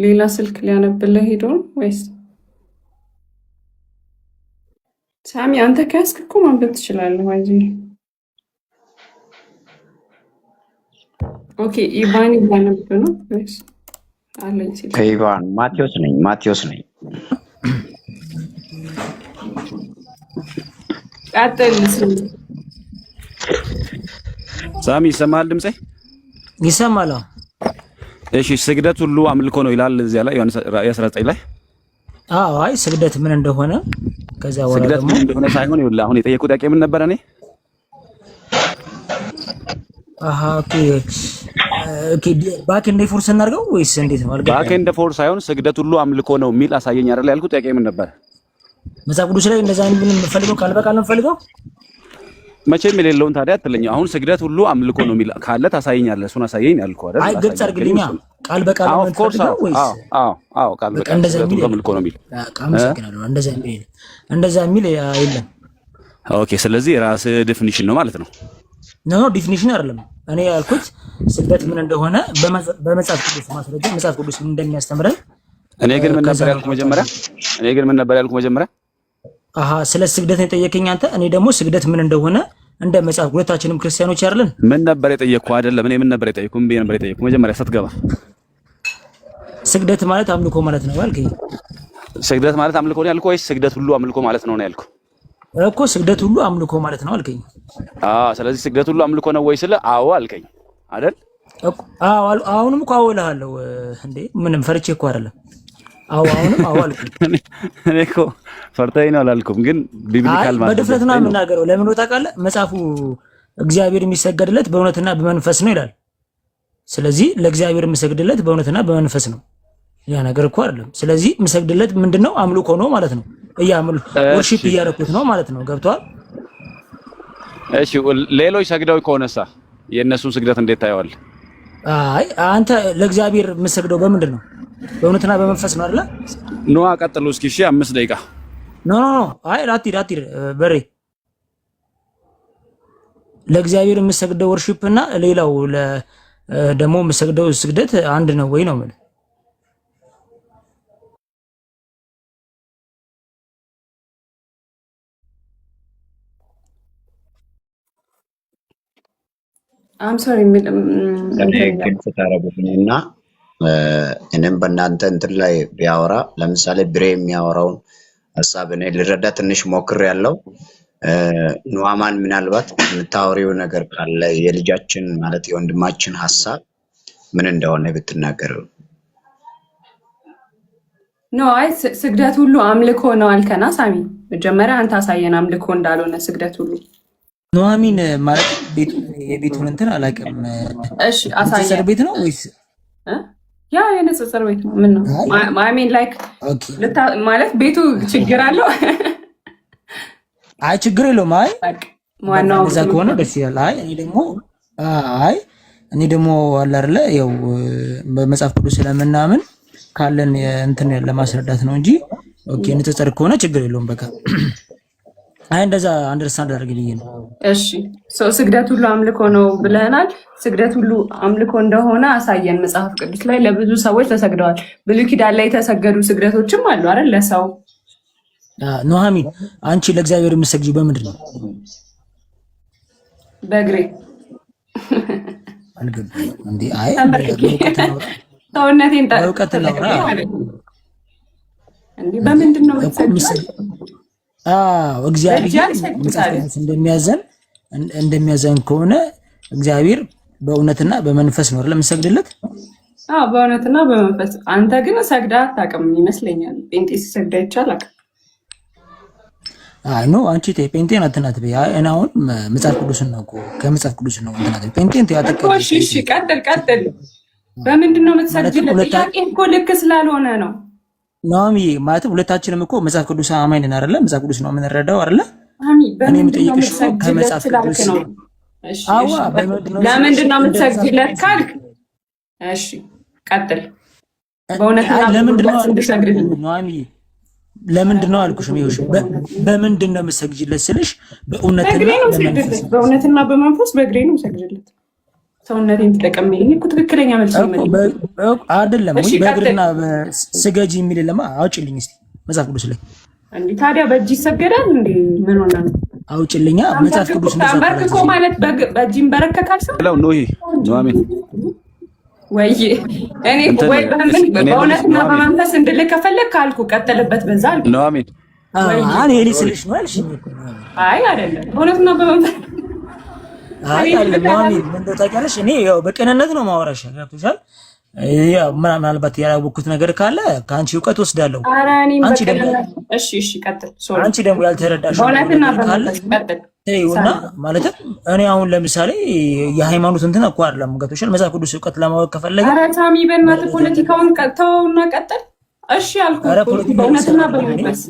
ሌላ ስልክ ሊያነብልህ ሄዶ ነው ወይስ? ሳሚ አንተ ከያዝክ እኮ ማንበብ ትችላለህ። ዋጂ ኦኬ። ኢቫን ያነብ ነው ወይስ አለኝ ሲል ከኢቫን ማቴዎስ ነኝ። ቀጥል። ሳሚ ይሰማል? ድምጼ ይሰማል? እሺ ስግደት ሁሉ አምልኮ ነው ይላል እዚያ ላይ ዮሐንስ 19 ላይ። አይ ስግደት ምን እንደሆነ ከዛ ወራ ስግደት ምን እንደሆነ ሳይሆን ይኸውልህ አሁን የጠየቁት ጥያቄ ምን ነበር? እኔ ኦኬ ባክ እንደ ፎርስ እናድርገው ወይስ እንዴት ነው? ባክ እንደ ፎርስ ሳይሆን ስግደት ሁሉ አምልኮ ነው የሚል አሳየኝ አይደል ያልኩት። ጥያቄ ምን ነበር? መጽሐፍ ቅዱስ ላይ እንደዛ ምን የምፈልገው ቃል በቃል ነው የምፈልገው። መቼም የሌለውን ታዲያ አትለኝ። አሁን ስግደት ሁሉ አምልኮ ነው የሚል ካለ ታሳየኛለህ። እሱን አሳየኝ ያልኩህ አይደል? አይ ግልጽ አድርግልኛ። ቃል በቃል ነው የምፈልገው ወይስ? አዎ ቃል በቃል ስግደት ሁሉ አምልኮ ነው የሚል። አመሰግናለሁ። እንደዛ የሚል የለም። ኦኬ ስለዚህ ራስህ ዲፊኒሽን ነው ማለት ነው። ኖ ዲፊኒሽን አይደለም። እኔ ያልኩት ስግደት ምን እንደሆነ በመጽሐፍ ቅዱስ ማስረጃ መጽሐፍ ቅዱስ እንደሚያስተምረን። እኔ ግን ምን ነበር ያልኩት መጀመሪያ? ስለ ስግደት ነው የጠየቀኝ አንተ። እኔ ደግሞ ስግደት ምን እንደሆነ እንደ መጽሐፍ ሁለታችንም ክርስቲያኖች አይደለን? ምን ነበር የጠየቅኩህ? አይደለም እኔ ምን ነበር የጠየቅኩህ? ምን ነበር የጠየቅኩህ? መጀመሪያ ስትገባ ስግደት ማለት አምልኮ ማለት ነው ያልከኝ። ስግደት ማለት አምልኮ ነው ያልኩህ ወይስ ስግደት ሁሉ አምልኮ ማለት ነው ያልኩህ? እኮ ስግደት ሁሉ አምልኮ ማለት ነው አልከኝ። ስለዚህ ስግደት ሁሉ አምልኮ ነው ወይ ስለ አዎ አልከኝ አይደል? አሁንም እኮ አውልሃለሁ እንዴ ምንም ፈርቼ እኮ አይደለም። አሁንም አልኩኝ። እኔ እኮ ፈርተኸኝ ነው አላልኩም፣ ግን ቢብሊካል ማለት በድፍረት ነው የምናገረው። ለምን ታውቃለህ? መጽሐፉ እግዚአብሔር የሚሰገድለት በእውነትና በመንፈስ ነው ይላል። ስለዚህ ለእግዚአብሔር የሚሰግድለት በእውነትና በመንፈስ ነው። ያ ነገር እኮ አይደለም። ስለዚህ የሚሰግድለት ምንድነው? አምልኮ ነው ማለት ነው። ወርሺፕ እያደረኩት ነው ማለት ነው። ገብቷል? እሺ፣ ሌሎች ሰግደው ከሆነሳ የእነሱን ስግደት እንዴት ታየዋለህ? አይ አንተ ለእግዚአብሔር የምትሰግደው በምንድን ነው? በእውነትና በመንፈስ ነው አይደለ? ኖ ቀጥሉ እስኪ። እሺ 5 ደቂቃ። ኖ አይ አትሂድ በሬ። ለእግዚአብሔር የምትሰግደው ወርሺፕ እና ሌላው ደግሞ የምትሰግደው ስግደት አንድ ነው ወይ ነው ማለት? sorry ግልጽ ታደርጉልኝና እኔም በእናንተ እንትን ላይ ቢያወራ ለምሳሌ ብሬ የሚያወራውን ሀሳብ እኔ ልረዳ ትንሽ ሞክሬያለሁ። ኑሐማን ምናልባት የምታወሪው ነገር ካለ የልጃችን ማለት የወንድማችን ሀሳብ ምን እንደሆነ ብትናገር። አይ ስግደት ሁሉ አምልኮ ነው አልከና ሳሚ። መጀመሪያ አንተ አሳየን አምልኮ እንዳልሆነ ስግደት ሁሉ። ኑሐሚን ማለት የቤቱን እንትን አላውቅም። እሺ አሳየን። ቤት ነው ወይስ ያ የንጽጽር ቤት ነው? ምን ነው ማሚን ላይክ ማለት ቤቱ ችግር አለው? አይ ችግር የለውም። አይ ዋናው እዛ ከሆነ ደስ ይላል። እኔ ደግሞ አለ አይደለ ያው በመጽሐፍ ቅዱስ ስለምናምን ካለን እንትን ለማስረዳት ነው እንጂ ኦኬ ንጽጽር ከሆነ ችግር የለውም። በቃ አይ እንደዛ አንደርስታንድ አድርግልኝ ነው። እሺ ስግደት ሁሉ አምልኮ ነው ብለናል። ስግደት ሁሉ አምልኮ እንደሆነ አሳየን። መጽሐፍ ቅዱስ ላይ ለብዙ ሰዎች ተሰግደዋል። ብሉይ ኪዳን ላይ የተሰገዱ ስግደቶችም አሉ አይደል? ለሰው ኑሐሚን አንቺ ለእግዚአብሔር የምትሰግጂው በምንድን ነው? በእግሬ አልገባኝም እንዴ? አይ ሰውነቴን በእውቀት ነው እንዴ? በምንድን ነው የምትሰግጂው? እግዚአብሔር እንደሚያዘን ከሆነ እግዚአብሔር በእውነትና በመንፈስ ነው ለምሰግድለት። በእውነትና በመንፈስ። አንተ ግን ሰግዳ አታውቅም ይመስለኛል። ጴንጤ ሲሰግዳ ይቻላል። ኖ አንቺ ጴንጤን አትናት በይ። እኔ አሁን መጽሐፍ ቅዱስን ነው እኮ ከመጽሐፍ ቅዱስ ነው እንትናት ጴንጤን ያጠቀም። እሺ ቀጥል። በምንድን ነው የምትሰግድለት? ጥያቄ እኮ ልክ ስላልሆነ ነው። ናሚ ማለት ሁለታችንም እኮ መጽሐፍ ቅዱስ አማኝ ነን አይደለ? መጽሐፍ ቅዱስ ነው የምንረዳው አይደለ? እኔ የምጠይቅሽ ከመጽሐፍ ቅዱስ ነው። እሺ ለምንድን ነው የምትሰግድለት ካልክ፣ እሺ ቀጥል። በእውነት ለምንድን ነው እንድሰግድለት? ናሚ ለምንድን ነው አልኩሽ? በምንድን ነው የምትሰግድለት ስልሽ በእውነትና በመንፈስ በእግሬ ነው የምሰግድለት። ሰውነቴን ተጠቀምልኝ እኮ ትክክለኛ መልስ አይደለም ወይ? በእግርና ስገጂ የሚል ለማ አውጭልኝ እስቲ መጽሐፍ ቅዱስ ላይ እንዴ። ታዲያ በእጅ ይሰገዳል እንዴ? ምን ሆነ ነው? አውጭልኛ መጽሐፍ ቅዱስ ነው። በርክኮ ማለት በእጅ ይንበረከካል ሰው ነው ነው። ኑሐሚን ወይ እኔ ወይ በእውነትና በመንፈስ እንድልህ ከፈለግ ካልኩ ቀጥልበት። በዛ አልኩ ኑሐሚን አይ እኔ ስልሽ ነው አልሽኝ። አይ አይደለም በእውነትና በመንፈስ አይ አይደለም። ኑሐሚን ምን ታውቂያለሽ? እኔ ያው በቅንነት ነው ማወራሽ። ገብቶሻል? ያው ምናልባት ያላወቅኩት ነገር ካለ ከአንቺ እውቀት ወስዳለሁ። አንቺ ደግሞ እሺ ቀጥል። አንቺ ደግሞ ያልተረዳሽ ካለ ተይውና ማለትም እኔ አሁን ለምሳሌ የሃይማኖት እንትን እኮ አይደለም። ገብቶሻል? መጽሐፍ ቅዱስ እውቀት ለማወቅ ከፈለገ ኧረ ሳሚ በእናትህ ፖለቲካውን ተውና ቀጥል። እሺ አልኩህ በእውነትና በመንፈስ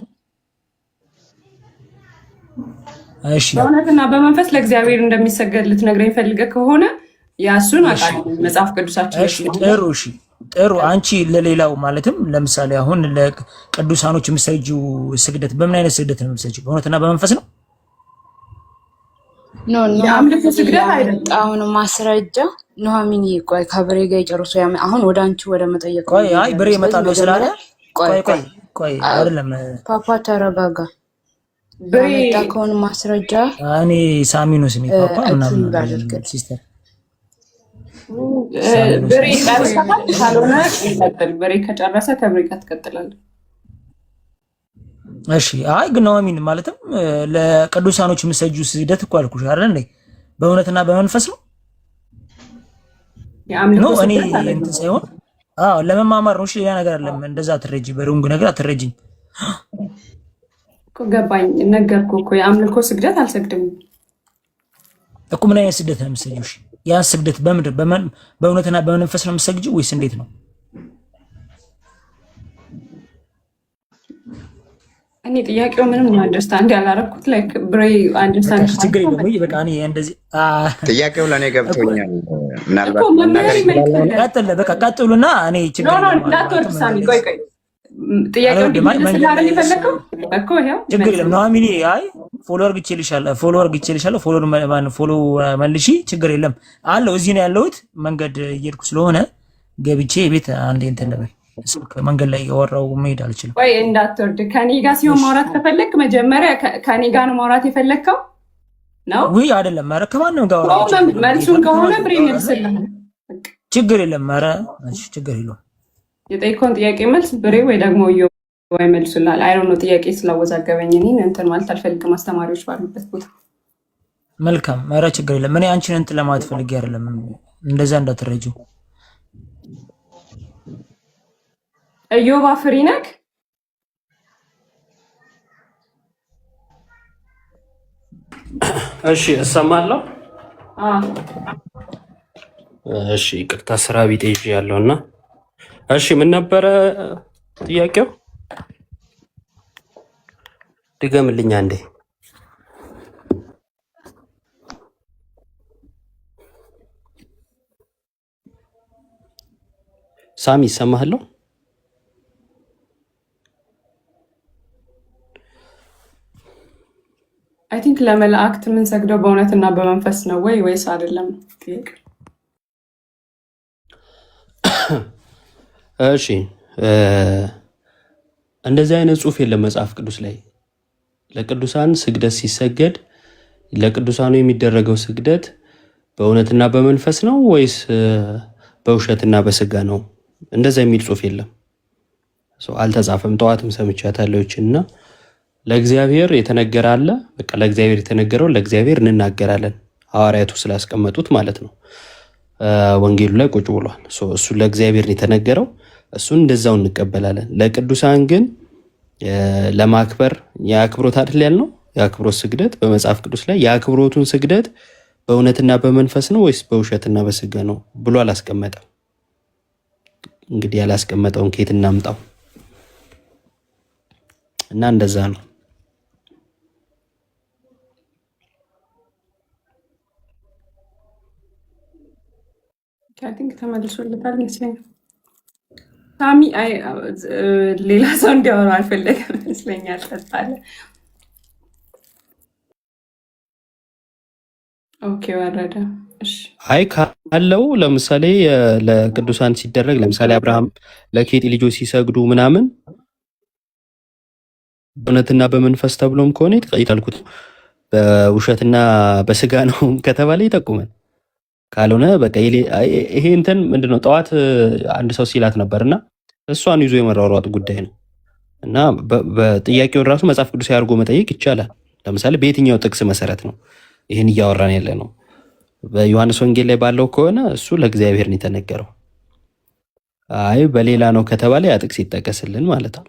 እሺ በእውነትና በመንፈስ ለእግዚአብሔር እንደሚሰገድ ልትነግረኝ ፈልገህ ከሆነ ያሱን አውቃለሁ። መጽሐፍ ቅዱሳችን ጥሩ። አንቺ ለሌላው ማለትም ለምሳሌ አሁን ለቅዱሳኖች የምትሰጂው ስግደት በምን አይነት ስግደት ነው የምትሰጂው? በእውነትና በመንፈስ ነው? የአምልኮ ስግደት አይደለም። አሁን ማስረጃ ኑሐሚን ቆይ ከብሬ ጋር ጨርሶ አሁን ወደ አንቺ ወደ መጠየቅ አይ ብሬ እመጣለሁ ስላለ ቆይ አይደለም ፓፓ ተረጋጋ። ብሬ ታከውን ማስረጃ እኔ ሳሚ ነው ስሜ ፓፓ ምናምን ሲስተር ብሬ ካልሆነ ይቀጥል። ብሬ ከጨረሰ ከብሬ ጋር ትቀጥላለህ። እሺ አይ ግን ኑሐሚን ማለትም ለቅዱሳኖች የምትሰጂው ስግደት እኮ አልኩሽ አይደል እንዴ? በእውነትና በመንፈስ ነው? የአምልኮ እኔ እንትን ሳይሆን ለመማማር ነው። እሺ ያ ነገር አይደለም። እንደዛ አትረጂ፣ በሩንግ ነገር አትረጂኝ እኮ ገባኝ። ነገርኩህ እኮ የአምልኮ ስግደት አልሰግድም እኮ። ምን አይነት ስግደት ነው የምትሰጊው? እሺ ያ ስግደት በምድር በእውነትና በመንፈስ ነው የምትሰግጂው ወይስ እንዴት ነው? እኔ ጥያቄው ምንም አንደርስታንድ ያላረኩት ላይክ ብሬ አንደርስታንድ ችግር የለም ወይ? በቃ እኔ እንደዚህ ጥያቄው ለእኔ ገብቶኛል። ምናልባት ቀጥል፣ በቃ ቀጥሉና እኔ ችግር እንዳትወርድ ሳሚ፣ ቆይ ጥያቄው እንዲመለስልህ የፈለከው እኮ ይኸው ችግር የለም። ኑሐሚን አይ ፎሎ አድርግቼልሻለሁ፣ ፎሎ መልሺ፣ ችግር የለም አለው። እዚህ ነው ያለሁት፣ መንገድ እየሄድኩ ስለሆነ ገብቼ ቤት አንዴ እንትን ነበር ስልክ መንገድ ላይ ያወራው መሄድ አልችልም። ወይ እንዳትወርድ። ከኔ ጋር ሲሆን ማውራት ከፈለክ መጀመሪያ ከኔ ጋር ነው ማውራት የፈለከው ነው? ውይ አይደለም። ኧረ ከማንም ጋር መልሱን ከሆነ ብሬ መልስልህ፣ ችግር የለም። ኧረ እሺ ችግር የለውም። የጠይቀውን ጥያቄ መልስ ብሬ ወይ ደግሞ ወይ መልሱልሃል። አይ ነው ጥያቄ ስላወዛገበኝ እኔን እንትን ማለት አልፈልግም፣ አስተማሪዎች ባሉበት ቦታ። መልካም። ኧረ ችግር የለም። እኔ አንቺን እንትን ለማለት ፈልጌ አይደለም፣ እንደዛ እንዳትረጂው። እዮባ ፍሪ ነክ? እሺ እሰማለሁ። እሺ ይቅርታ ስራ ቢጤ ይዤ ያለውና እሺ ምን ነበረ ጥያቄው? ድገምልኝ አንዴ። ሳሚ ይሰማሃለሁ? አይ ቲንክ ለመላእክት የምንሰግደው በእውነትና በመንፈስ ነው ወይ ወይስ አይደለም? እሺ እንደዚህ አይነት ጽሑፍ የለም መጽሐፍ ቅዱስ ላይ። ለቅዱሳን ስግደት ሲሰገድ ለቅዱሳኑ የሚደረገው ስግደት በእውነትና በመንፈስ ነው ወይስ በውሸትና በስጋ ነው? እንደዛ የሚል ጽሑፍ የለም፣ አልተጻፈም። ጠዋትም ሰምቻታለሁና ለእግዚአብሔር የተነገረ አለ። በቃ ለእግዚአብሔር የተነገረው ለእግዚአብሔር እንናገራለን፣ ሐዋርያቱ ስላስቀመጡት ማለት ነው። ወንጌሉ ላይ ቁጭ ብሏል። እሱ ለእግዚአብሔር የተነገረው እሱን እንደዛው እንቀበላለን። ለቅዱሳን ግን ለማክበር የአክብሮት አይደል ያልነው? የአክብሮት ስግደት በመጽሐፍ ቅዱስ ላይ የአክብሮቱን ስግደት በእውነትና በመንፈስ ነው ወይስ በውሸትና በስጋ ነው ብሎ አላስቀመጠም። እንግዲህ ያላስቀመጠውን ከየት እናምጣው? እና እንደዛ ነው። አይ ቲንክ ተመልሶልታል ይመስለኛል። ሳሚ ሌላ ሰው እንዲያወራ አልፈለገም ይመስለኛል። ተጣለ። ኦኬ ወረደ። እሺ አይ ካለው ለምሳሌ ለቅዱሳን ሲደረግ ለምሳሌ አብርሃም ለኬጢ ልጆች ሲሰግዱ ምናምን በእውነትና በመንፈስ ተብሎም ከሆነ ይታልኩት በውሸትና በስጋ ነው ከተባለ ይጠቁመን። ካልሆነ በቃ ይሄ እንትን ምንድነው? ጠዋት አንድ ሰው ሲላት ነበርና እሷን ይዞ የመሯሯጥ ጉዳይ ነው እና በጥያቄውን ራሱ መጽሐፍ ቅዱስ አድርጎ መጠየቅ ይቻላል። ለምሳሌ በየትኛው ጥቅስ መሰረት ነው ይህን እያወራን ያለ ነው? በዮሐንስ ወንጌል ላይ ባለው ከሆነ እሱ ለእግዚአብሔር ነው የተነገረው። አይ በሌላ ነው ከተባለ ያ ጥቅስ ይጠቀስልን ማለት ነው።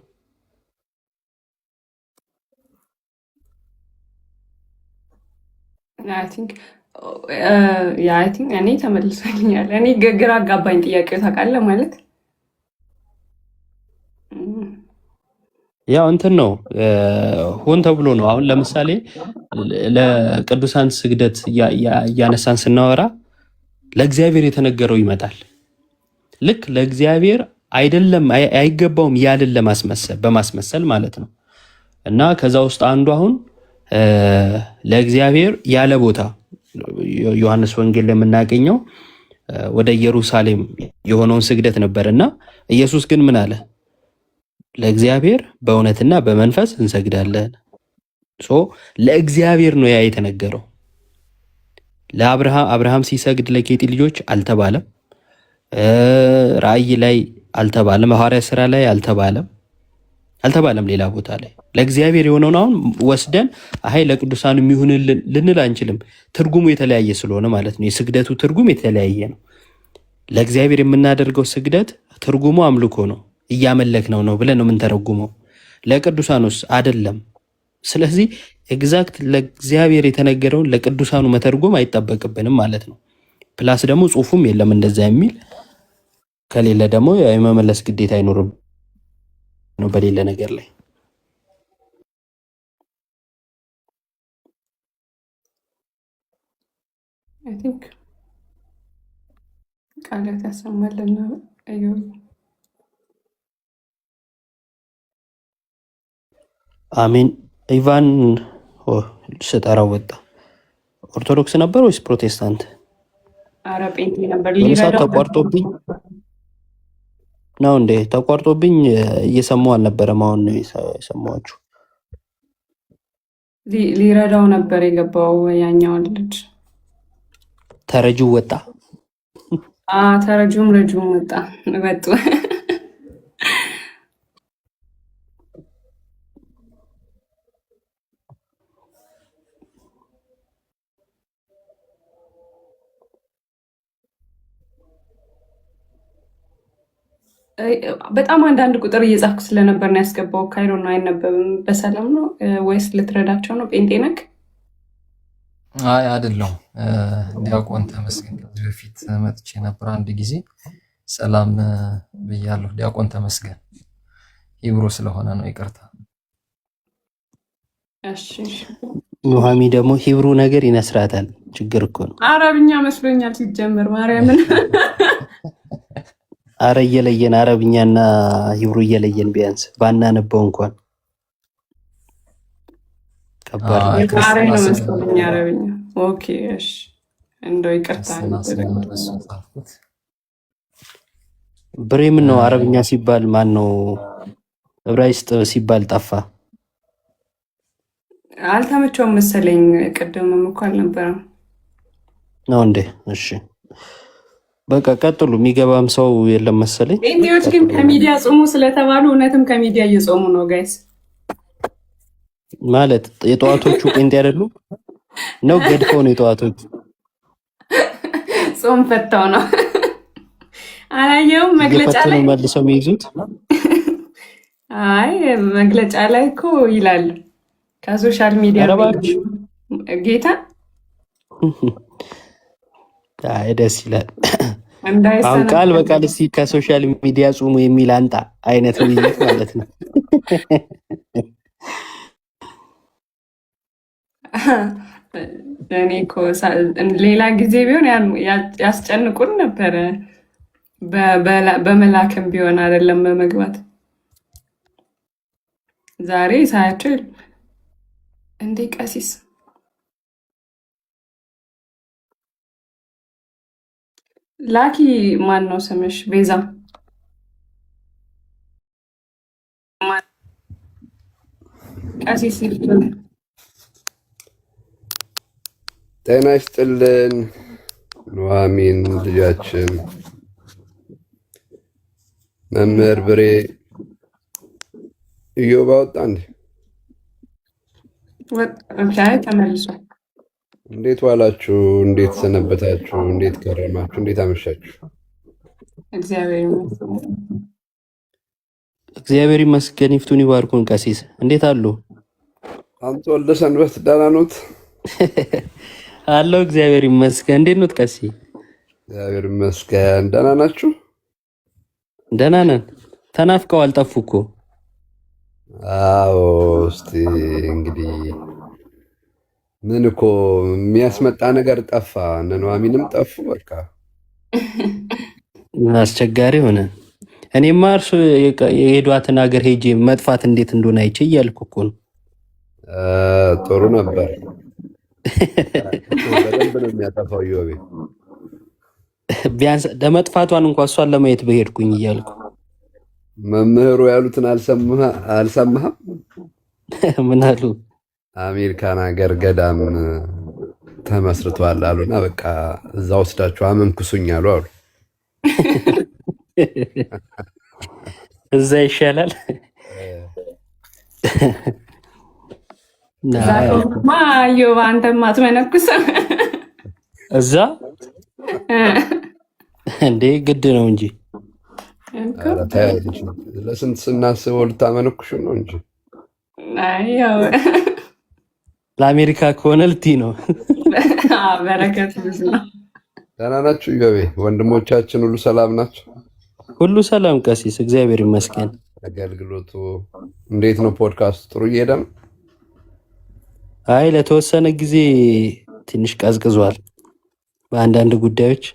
አይ ቲንክ እኔ ተመልሶልኛል። እኔ ግራ አጋባኝ ጥያቄው ታውቃለህ ማለት ያው እንትን ነው ሆን ተብሎ ነው። አሁን ለምሳሌ ለቅዱሳን ስግደት እያነሳን ስናወራ ለእግዚአብሔር የተነገረው ይመጣል። ልክ ለእግዚአብሔር አይደለም አይገባውም ያልን በማስመሰል ማለት ነው። እና ከዛ ውስጥ አንዱ አሁን ለእግዚአብሔር ያለ ቦታ ዮሐንስ ወንጌል ላይ የምናገኘው ወደ ኢየሩሳሌም የሆነውን ስግደት ነበርና ኢየሱስ ግን ምን አለ? ለእግዚአብሔር በእውነትና በመንፈስ እንሰግዳለን። ለእግዚአብሔር ነው ያ የተነገረው። ለአብርሃም ሲሰግድ ለኬጢ ልጆች አልተባለም። ራእይ ላይ አልተባለም። ሐዋርያ ሥራ ላይ አልተባለም። ሌላ ቦታ ላይ ለእግዚአብሔር የሆነውን አሁን ወስደን አይ ለቅዱሳን የሚሆን ልንል አንችልም። ትርጉሙ የተለያየ ስለሆነ ማለት ነው። የስግደቱ ትርጉም የተለያየ ነው። ለእግዚአብሔር የምናደርገው ስግደት ትርጉሙ አምልኮ ነው፣ እያመለክነው ነው ብለን ነው የምንተረጉመው። ለቅዱሳኑስ አይደለም። ስለዚህ ኤግዛክት ለእግዚአብሔር የተነገረውን ለቅዱሳኑ መተርጎም አይጠበቅብንም ማለት ነው። ፕላስ ደግሞ ጽሁፉም የለም እንደዛ የሚል ከሌለ ደግሞ የመመለስ ግዴታ አይኖርም ነው በሌለ ነገር ላይ። አይ ቲንክ ቃላት ያሰማልና አዩ አሜን። ኢቫን ስጠራው ወጣ። ኦርቶዶክስ ነበር ወይስ ፕሮቴስታንት? አረ ጴንጤ ነበር። ለምሳሌ ተቋርጦብኝ ነው እንዴ? ተቋርጦብኝ እየሰማሁ አልነበረም። አሁን ነው የሰማኋችሁ። ሊረዳው ነበር የገባው ያኛው ልጅ። ተረጂው ወጣ። ተረጂውም ልጁም ወጡ። በጣም አንዳንድ ቁጥር እየጻፍኩ ስለነበር ነው ያስገባው። ካይሮ ነው አይነበብም። በሰላም ነው ወይስ ልትረዳቸው ነው? ጴንጤ ነክ? አይ አይደለም። ዲያቆን ተመስገን ከዚህ በፊት መጥቼ ነበር አንድ ጊዜ። ሰላም ብያለሁ። ዲያቆን ተመስገን ሂብሩ ስለሆነ ነው ይቅርታ። እሺ ኑሃሚ ደግሞ ሂብሩ ነገር ይነስራታል። ችግር እኮ ነው። አረብኛ መስሎኛል ሲጀምር ማርያምን። አረ እየለየን አረብኛና ሂብሩ እየለየን ቢያንስ ባናነበው እንኳን ከባድ ነው መስሎኝ አረብኛ። ኦኬ እሺ እንደው ይቅርታ። ብሬም ነው አረብኛ ሲባል ማን ነው ዕብራይስጥ ሲባል ጠፋ። አልተመቸውም መሰለኝ። ቅድምም እኮ አልነበረም ነው እንዴ? እሺ በቃ ቀጥሉ። የሚገባም ሰው የለም መሰለኝ። ጴንጤዎች ግን ከሚዲያ ጾሙ ስለተባሉ እውነትም ከሚዲያ እየጾሙ ነው ጋይስ። ማለት የጠዋቶቹ ጴንጤ አይደሉም ነው? ገድፈው ነው የጠዋቶቹ። ጾም ፈታው ነው። አላየውም መግለጫ ላይ መልሰው የሚይዙት። አይ መግለጫ ላይ እኮ ይላል ከሶሻል ሚዲያ ጌታ። አይ ደስ ይላል። አሁን ቃል በቃል እስኪ ከሶሻል ሚዲያ ጾሙ የሚል አንጣ አይነት ውይይት ማለት ነው። እኔ እኮ ሌላ ጊዜ ቢሆን ያስጨንቁን ነበረ። በመላክም ቢሆን አይደለም በመግባት። ዛሬ ሳያቸው እንዴ ቀሲስ ላኪ ማን ነው ስምሽ? ቤዛ ቀሲስ ጤና ይስጥልን። ኑሃሚን ልጃችን መምህር ብሬ ኢዮብ ወጣ እንዴ? ተመልሷል። እንዴት ዋላችሁ? እንዴት ሰነበታችሁ? እንዴት ከረማችሁ? እንዴት አመሻችሁ? እግዚአብሔር ይመስገን። ይፍቱን ይባርኩን። ቀሲስ እንዴት አሉ? አንተ ወልደ ሰንበት ደህና ኖት? አለው እግዚአብሔር ይመስገን። እንዴት ኖት ቀሲ? እግዚአብሔር ይመስገን። ደህና ናችሁ? ደህና ነን። ተናፍቀው አልጠፉ እኮ። አዎ እስቲ እንግዲህ ምን እኮ የሚያስመጣ ነገር ጠፋ። እነ ኑሃሚንም ጠፉ። በቃ አስቸጋሪ ሆነ። እኔማ እርሱ የሄዷትን ሀገር ሄጄ መጥፋት እንዴት እንደሆነ አይቼ እያልኩ እኮ ነው። ጥሩ ነበር። በደንብ ነው የሚያጠፋው ዮቤ። ቢያንስ ለመጥፋቷን እንኳን እሷን ለማየት በሄድኩኝ እያልኩ። መምህሩ ያሉትን አልሰማህም? ምን አሉ? አሜሪካን ሀገር ገዳም ተመስርቷል አሉና በቃ እዛ ወስዳችሁ አመንኩሱኝ አሉ። እዛ ይሻላል። ማዮ አንተማ አትመነኩስም እዛ እንዴ? ግድ ነው እንጂ ኧረ ተይ እንጂ ለስንት ስናስበው ልታመነኩሽ ነው እንጂ። ያው ለአሜሪካ ከሆነ ልትይ ነው። በረከት ብዙ ነው። ደህና ናችሁ ኢዮቤ? ወንድሞቻችን ሁሉ ሰላም ናቸው? ሁሉ ሰላም ቀሲስ፣ እግዚአብሔር ይመስገን። አገልግሎቱ እንዴት ነው? ፖድካስት ጥሩ እየሄደ ነው? አይ ለተወሰነ ጊዜ ትንሽ ቀዝቅዟል በአንዳንድ ጉዳዮች።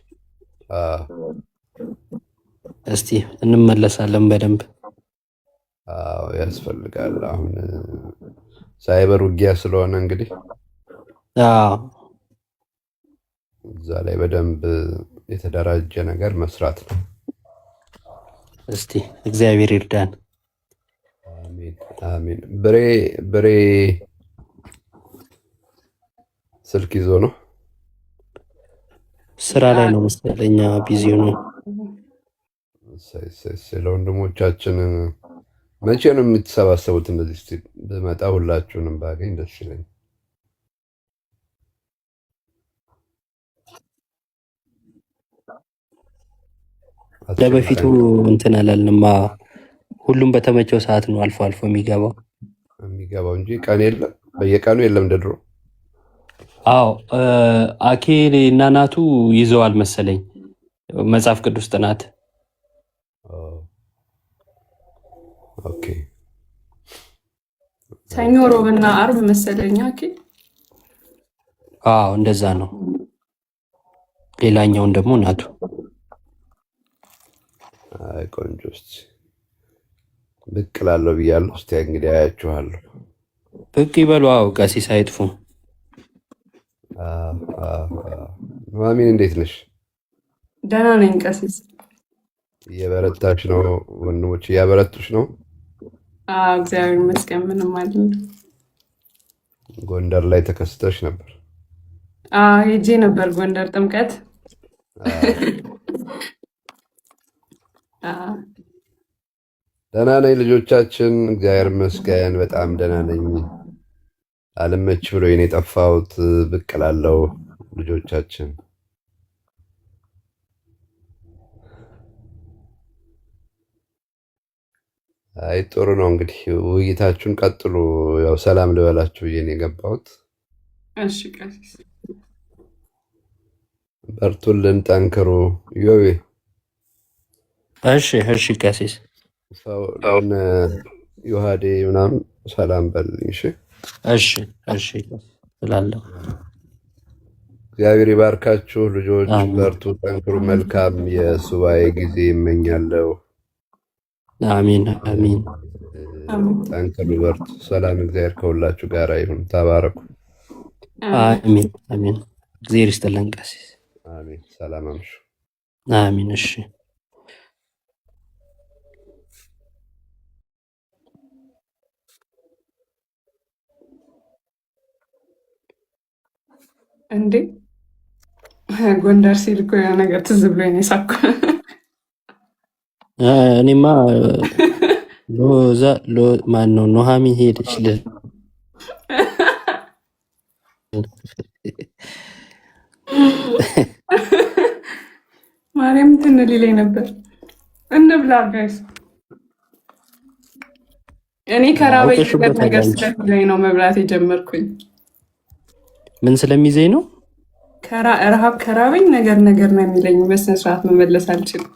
እስቲ እንመለሳለን በደንብ። አዎ ያስፈልጋል። አሁን ሳይበር ውጊያ ስለሆነ እንግዲህ እዛ ላይ በደንብ የተደራጀ ነገር መስራት ነው። እስቲ እግዚአብሔር ይርዳን። አሜን አሜን። ብሬ ስልክ ይዞ ነው? ስራ ላይ ነው መሰለኝ፣ ቢዚ ነው። ስለ ወንድሞቻችን መቼ ነው የምትሰባሰቡት? እንደዚህ እስቲ ብመጣ ሁላችሁንም ባገኝ ደስ ይለኛል። ለበፊቱ እንትን አላልንማ። ሁሉም በተመቸው ሰዓት ነው አልፎ አልፎ የሚገባው እንጂ ቀን የለም፣ በየቀኑ የለም እንደ ድሮ። አዎ አኬ እና ናቱ ይዘዋል መሰለኝ መጽሐፍ ቅዱስ ጥናት። ኦኬ ሰኞ፣ ሮብና አርብ መሰለኝ አኬ። አዎ እንደዛ ነው። ሌላኛውን ደግሞ ናቱ። አይ ቆንጆ። እስቲ ብቅ እላለሁ ብያለሁ። እስቲ እንግዲህ አያችኋለሁ። ብቅ ይበሉ። አዎ ቀሲስ አይጥፉ። ኑሐሚን እንዴት ነሽ? ደህና ነኝ ቀሲስ። እየበረታሽ ነው? ወንድሞች እያበረቱሽ ነው? እግዚአብሔር ይመስገን ምንም አይደለም። ጎንደር ላይ ተከስተሽ ነበር? ሄጄ ነበር ጎንደር ጥምቀት። ደህና ነኝ ልጆቻችን፣ እግዚአብሔር ይመስገን በጣም ደህና ነኝ። አልመች ብሎ የኔ የጠፋሁት ብቅ እላለሁ ልጆቻችን። አይ ጥሩ ነው እንግዲህ ውይይታችሁን ቀጥሉ። ያው ሰላም ልበላችሁ ብዬ ነው የገባሁት። እሺ ቀሲስ። በርቱልን፣ ጠንክሩ። ዮቤ እሺ እሺ ቀሲስ። ሰውን ዮሐዴ ምናምን ሰላም በልኝ። እሺ እሺ እሺ እላለሁ። እግዚአብሔር ይባርካችሁ ልጆች፣ በርቱ፣ ጠንክሩ። መልካም የሱባኤ ጊዜ ይመኛለሁ። አሚን አሚን። ጠንክሩ፣ በርቱ። ሰላም እግዚአብሔር ከሁላችሁ ጋር ይሁን። ተባረኩ። አሚን አሚን። እግዚአብሔር ይስጥልን ቀሲስ። አሚን። ሰላም አምሹ። አሚን። እሺ እንዴ ጎንደር ሲል እኮ የሆነ ነገር ትዝ ብሎኝ ነው የሳኩ። እኔማ ሎዛ ማን ነው ኑሐሚን ሄደች ልል ማርያም እንትን ሊለኝ ነበር። እንብላ ጋይስ። እኔ ከራበኝ ነገር ስለሚለኝ ነው መብላት የጀመርኩኝ። ምን ስለሚዘኝ ነው? ረሃብ ከራበኝ ነገር ነው የሚለኝ። በስነ ስርዓት መመለስ አልችልም።